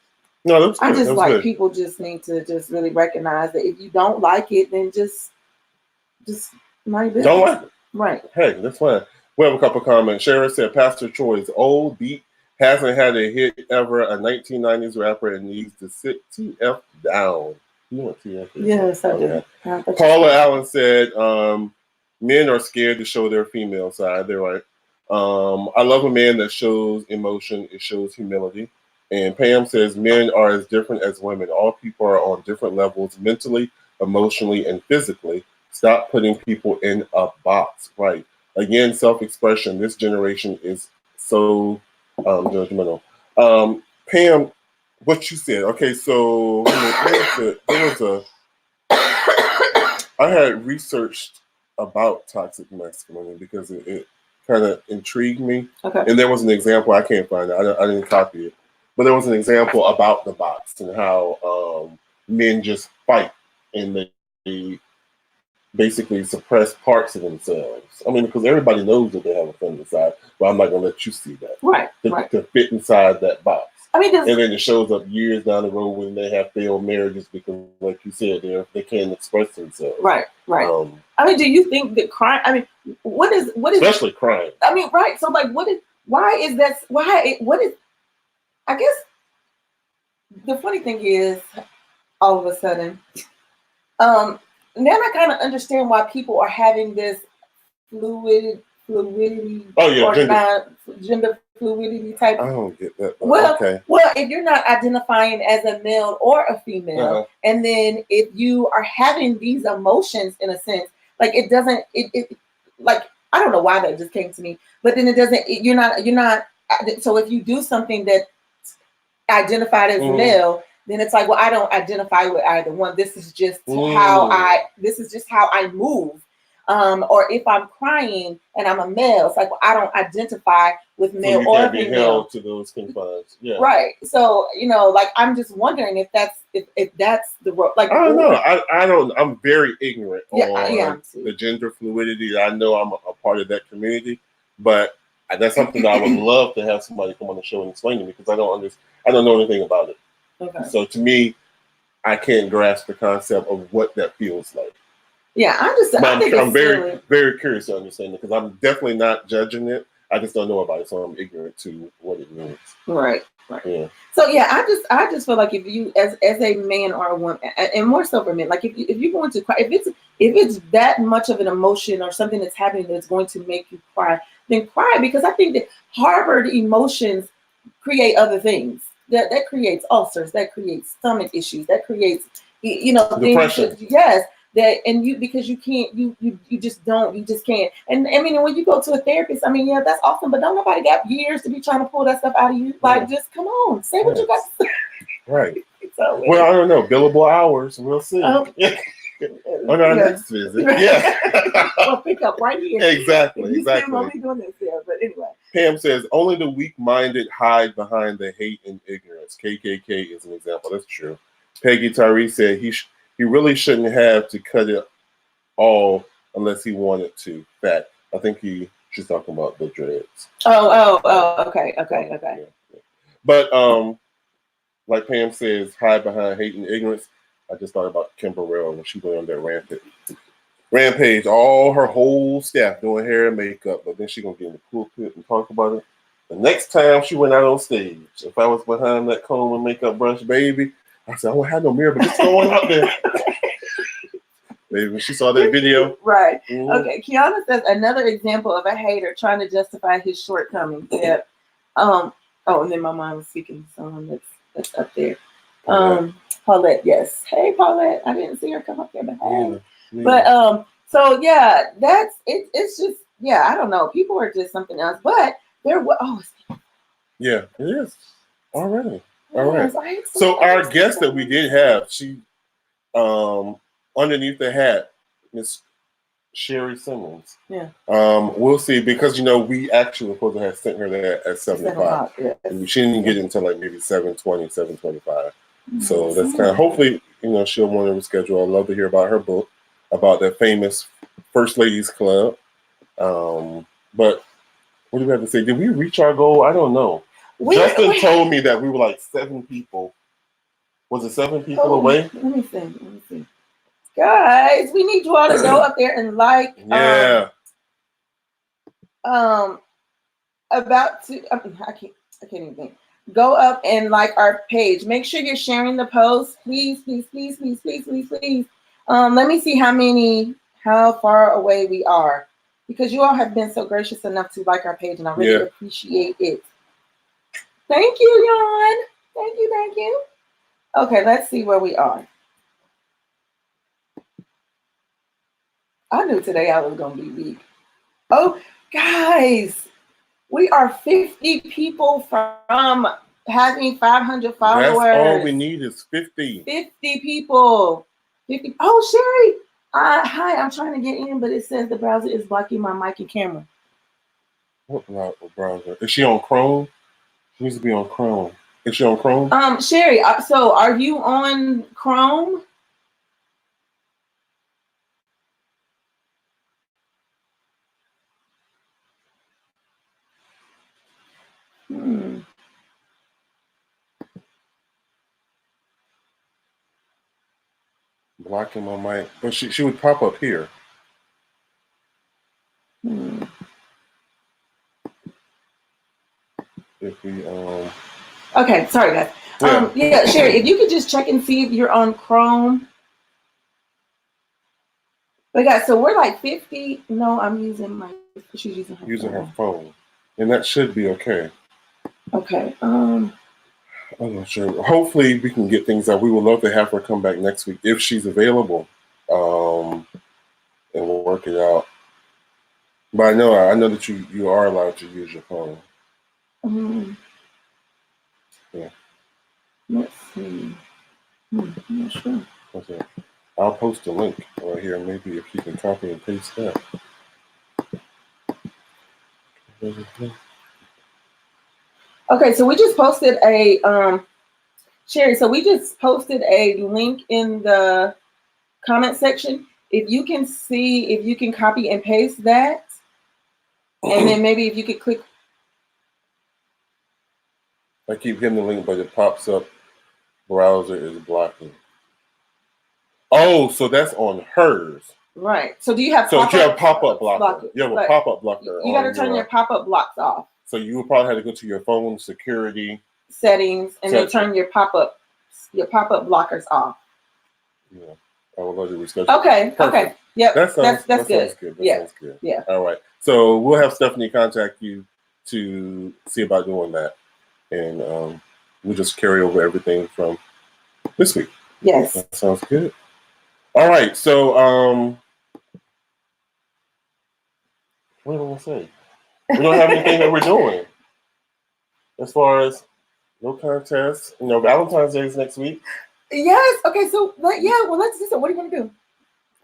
no, I just like people just need to just really recognize that if you don't like it, then just mind business. Don't like it. Right. Hey, that's fine. We have a couple comments. Sharon said, Pastor Troy is old, beat, hasn't had a hit ever, a 1990s rapper, and needs to sit TF down. You want TF? Yes, I do. Paula Allen said, men are scared to show their female side. They're right. I love a man that shows emotion. It shows humility. And Pam says, men are as different as women. All people are on different levels, mentally, emotionally, and physically. Stop putting people in a box. Right. Again, self-expression. This generation is so judgmental. Pam, what you said. Okay, so there was a I had researched about toxic masculinity because it kind of intrigued me. Okay. And there was an example, I can't find it, I didn't copy it, but there was an example about the box and how men just fight and they basically suppress parts of themselves. I mean, because everybody knows that they have a feminine side, but I'm not going to let you see that. Right. To fit inside that box. I mean, and then it shows up years down the road when they have failed marriages because, like you said, they can't express themselves. Right. I mean, do you think that crime? I mean, what is especially crime? I mean, right. So, like, what is what is? I guess the funny thing is, all of a sudden, now I kind of understand why people are having this fluidity. Oh yeah, gender fluidity type. I don't get that. Well, if you're not identifying as a male or a female, and then if you are having these emotions in a sense, like it doesn't, like I don't know why that just came to me, but then it doesn't. You're not. So if you do something that identified as male, then it's like, well, I don't identify with either one. This is just how I move. Or if I'm crying and I'm a male, it's like, well, I don't identify with male or female. Be held to those confines. Yeah. Right. So, like, I'm just wondering if that's the role. Like, I don't know. I'm very ignorant on the gender fluidity. I know I'm a part of that community, but that's something that I would love to have somebody come on the show and explain to me because I don't know anything about it. Okay. So to me, I can't grasp the concept of what that feels like. Yeah, I'm very, very curious to understand it because I'm definitely not judging it. I just don't know about it, so I'm ignorant to what it means. Right. Yeah. So yeah, I just feel like if you, as a man or a woman, and more so for men, like if you're going to cry, if it's that much of an emotion or something that's happening that's going to make you cry, then cry, because I think that harbored emotions create other things. That creates ulcers, that creates stomach issues, that creates depression. Things. Yes. That because you can't, you just can't. And I mean, when you go to a therapist, I mean, yeah, that's awesome, but don't nobody got years to be trying to pull that stuff out of you. Like, just come on, say what you got to say. Right. So, well, I don't know, billable hours. We'll see. On our next visit. Yeah. We'll pick up right here. Exactly. Only doing this here, but anyway. Pam says, only the weak-minded hide behind the hate and ignorance. KKK is an example. That's true. Peggy Tyree said he really shouldn't have to cut it all unless he wanted to. Fact. I think she's talking about the dreads. Okay. Yeah. But like Pam says, hide behind hate and ignorance. I just thought about Kim Burrell when she went on that rampage. All her whole staff doing hair and makeup, but then she gonna get in the pulpit and talk about it. The next time she went out on stage, if I was behind that comb and makeup brush, baby, I said, I don't have no mirror, but just going out there. Maybe when she saw that video. Right. Mm-hmm. Okay. Kiana says another example of a hater trying to justify his shortcomings. Yeah. And then my mom was speaking to someone that's up there. Paulette, yes. Hey, Paulette. I didn't see her come up there, but hey. Yeah. But so yeah, that's it. It's just I don't know. People are just something else. But yeah, it is already. All right. So our guest that we did have, she underneath the hat, Miss Sherry Simmons. Yeah. We'll see, because we actually were supposed to have sent her there at 7 o'clock. Yes. And she didn't get it until like maybe 7:20, 7:25. Mm-hmm. So that's kind of, hopefully, she'll want to reschedule. I'd love to hear about her book, about that famous First Ladies Club. But what do we have to say? Did we reach our goal? I don't know. Justin told me that we were like 7 people. Was it 7 people away? Let me see. Guys, we need you all to go up there and like. Yeah. I can't even think. Go up and like our page. Make sure you're sharing the post, please. Let me see how far away we are, because you all have been so gracious enough to like our page, and I really appreciate it. Thank you, Jan. Thank you. Okay, let's see where we are. I knew today I was going to be weak. Oh, guys, we are 50 people from having 500 followers. That's all we need is 50. 50 people. 50. Oh, Sherry, Hi, I'm trying to get in, but it says the browser is blocking my mic and camera. What browser? Is she on Chrome? She needs to be on Chrome. Is she on Chrome? Sherry, so are you on Chrome? Blocking my mic. But she would pop up here. If we Okay, sorry guys. Yeah, Sherry, if you could just check and see if you're on Chrome. But guys, so we're like 50. No, I'm using my. She's using her phone, and that should be okay. Okay. I'm not sure. Hopefully, we can get things out. We would love to have her come back next week if she's available, and we'll work it out. But I know that you are allowed to use your phone. Yeah. Let's see. I'm not sure. Okay. I'll post a link right here. Maybe if you can copy and paste that. Okay, so we just posted a Sherry. So we just posted a link in the comment section. If you can see, if you can copy and paste that, and then maybe if you could click. I keep hitting the link, but it pops up. Browser is blocking. Oh, so that's on hers. Right. So do you have? So you have pop-up blocker. You have a pop-up blocker. You got to turn your pop-up blocks off. So you would probably have to go to your phone security settings and then turn your pop-up blockers off. Yeah, I would love to reschedule. Okay. Perfect. Okay. Yep. That's good. Sounds good. That sounds good. Yeah. All right. So we'll have Stephanie contact you to see about doing that, and we'll just carry over everything from this week. Yes. That sounds good. All right. So what do I want to say? We don't have anything that we're doing as far as no contest. Valentine's Day is next week. Yes. Okay. So well, let's do so. What do you want to do?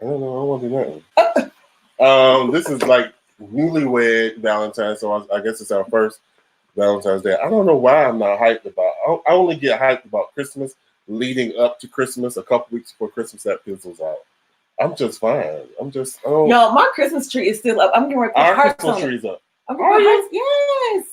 I don't know. I don't want to do nothing. This is like newlywed Valentine's, so I guess it's our first Valentine's Day. I don't know why I'm not hyped about. I only get hyped about Christmas leading up to Christmas. A couple weeks before Christmas, that fizzles out. I'm just fine. No, my Christmas tree is still up. I'm getting ready to put hearts on it. Our Christmas tree's up. I'm getting hearts. Yes.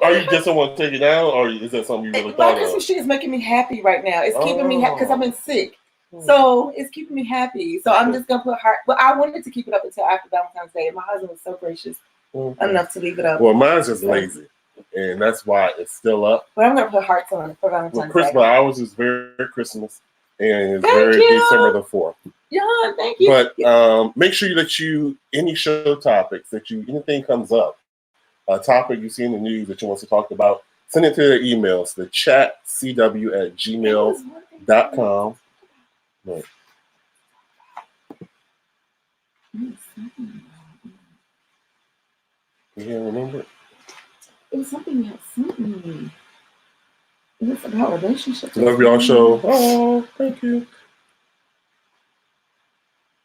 Are you just don't want to take it down, or is that something you really thought of? My Christmas tree is making me happy right now. It's keeping me happy because I've been sick. So it's keeping me happy. So I'm just going to put heart. But I wanted to keep it up until after Valentine's Day. My husband was so gracious enough to leave it up. Well, mine's just lazy. And that's why it's still up. But I'm going to put hearts on it for Valentine's Day. But ours is very Christmas. And it's very December the 4th. Yeah, thank you. But make sure that any show topics anything comes up, a topic you see in the news that you want to talk about, send it to their emails, the chatcw@gmail.com. Right. You can't remember? It was something you had sent me. It was about relationships. Love y'all show. Oh, thank you.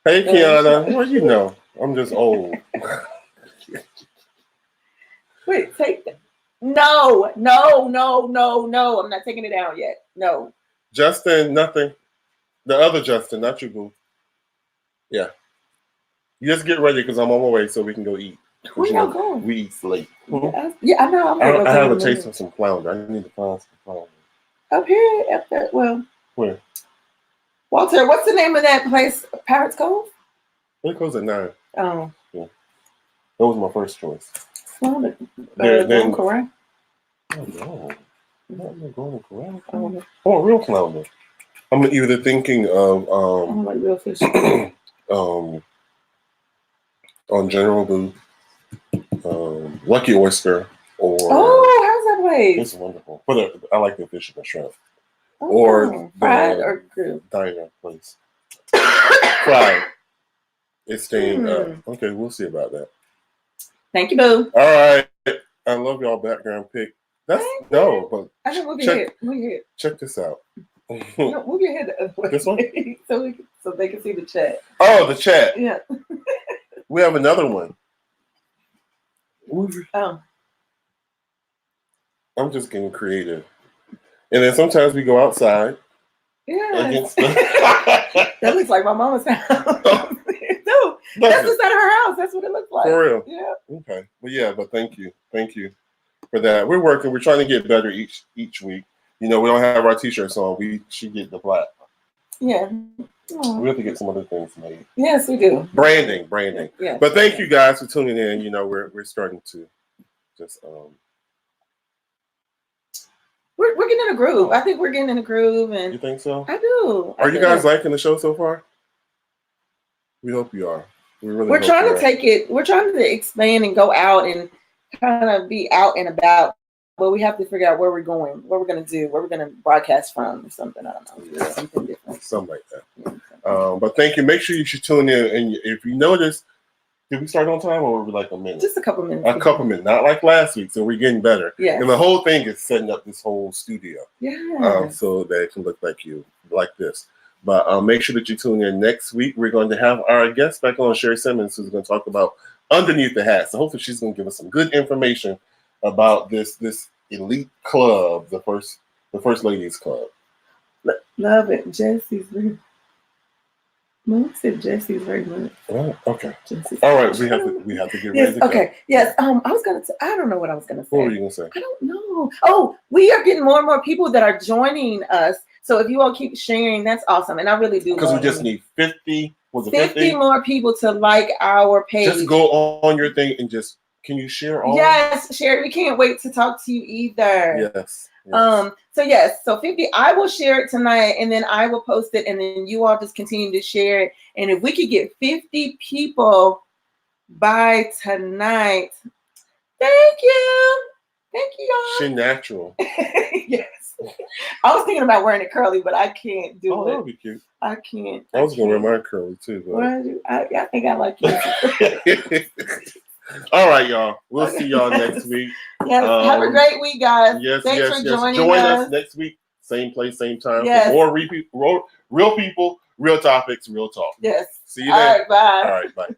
Hey, Kiana. Well, you know, I'm just old. Wait, take that. No. I'm not taking it down yet. No. Justin, nothing. The other Justin, not you, boo. Yeah. You just get ready because I'm on my way so we can go eat. Where y'all going? We eat late. Yeah, I know. I have a taste of some flounder. I need to find some flounder. Up here, up there. Well, where? Walter, what's the name of that place? Pirates Cove? It goes at 9. Oh. Yeah. That was my first choice. Flounder. Then correct? Oh, no. I'm not going to corral flounder. Oh, real flounder. I'm either thinking of I don't like real fish. On General Boo, Lucky Oyster, or how's that place? It's wonderful. But I like the fish and the shrimp. Or fried or grilled. Diner place. Fried. It's staying up. Okay, we'll see about that. Thank you, boo. All right. I love y'all background pick. But I can move here. check this out. No, move your head the other way. This one? so they can see the chat. Oh, the chat. Yeah. We have another one. Oh. I'm just getting creative. And then sometimes we go outside. Yeah. Against that looks like my mama's house. No, that's just at her house. That's what it looks like. For real? Yeah. Okay. Well, yeah, but thank you for that. We're working. We're trying to get better each week. We don't have our t-shirts on. We should get the black. Yeah. We have to get some other things made. Yes, we do. Branding. Yeah. But thank you guys for tuning in. We're starting to just We're getting in a groove. I think we're getting in a groove, and you think so? I do. Are you guys liking the show so far? We hope you are. We're trying to take it. We're trying to expand and go out and kind of be out and about. But we have to figure out where we're going, what we're going to do, where we're going to broadcast from, or something. I don't know. Yeah. Something different. Something like that. Yeah. But thank you. Make sure you should tune in. And if you notice, did we start on time or were we like a minute? Just a couple minutes. A couple minutes, not like last week. So we're getting better. Yeah. And the whole thing is setting up this whole studio. Yeah. So that it can look like this. But make sure that you tune in next week. We're going to have our guest back on, Sherry Simmons, who's going to talk about Underneath the Hat. So hopefully she's going to give us some good information about this elite club, the first ladies club. Love it. Jesse's very. Mom said Jesse's very much. Oh, okay. Jesse's all right. We have to get ready to okay. go. Yes. I was gonna. I don't know what I was gonna say. What were you gonna say? I don't know. Oh, we are getting more and more people that are joining us. So if you all keep sharing, that's awesome. And I really do. Because we just need 50. Was it 50 more people to like our page. Just go on your thing and just. Can you share all? Yes, Sherry. We can't wait to talk to you either. Yes. So 50. I will share it tonight, and then I will post it, and then you all just continue to share it. And if we could get 50 people by tonight, thank you, y'all. She natural. Yes. I was thinking about wearing it curly, but I can't do it. Oh, that would be cute. I can't. I was gonna wear mine curly too. But... I think I like you. All right, y'all. We'll see y'all next week. Yes, have a great week, guys. Yes, Thanks for joining Join us. us next week, same place, same time. Yes. For more real people, real topics, real talk. Yes. See you then. All right, bye. All right, bye.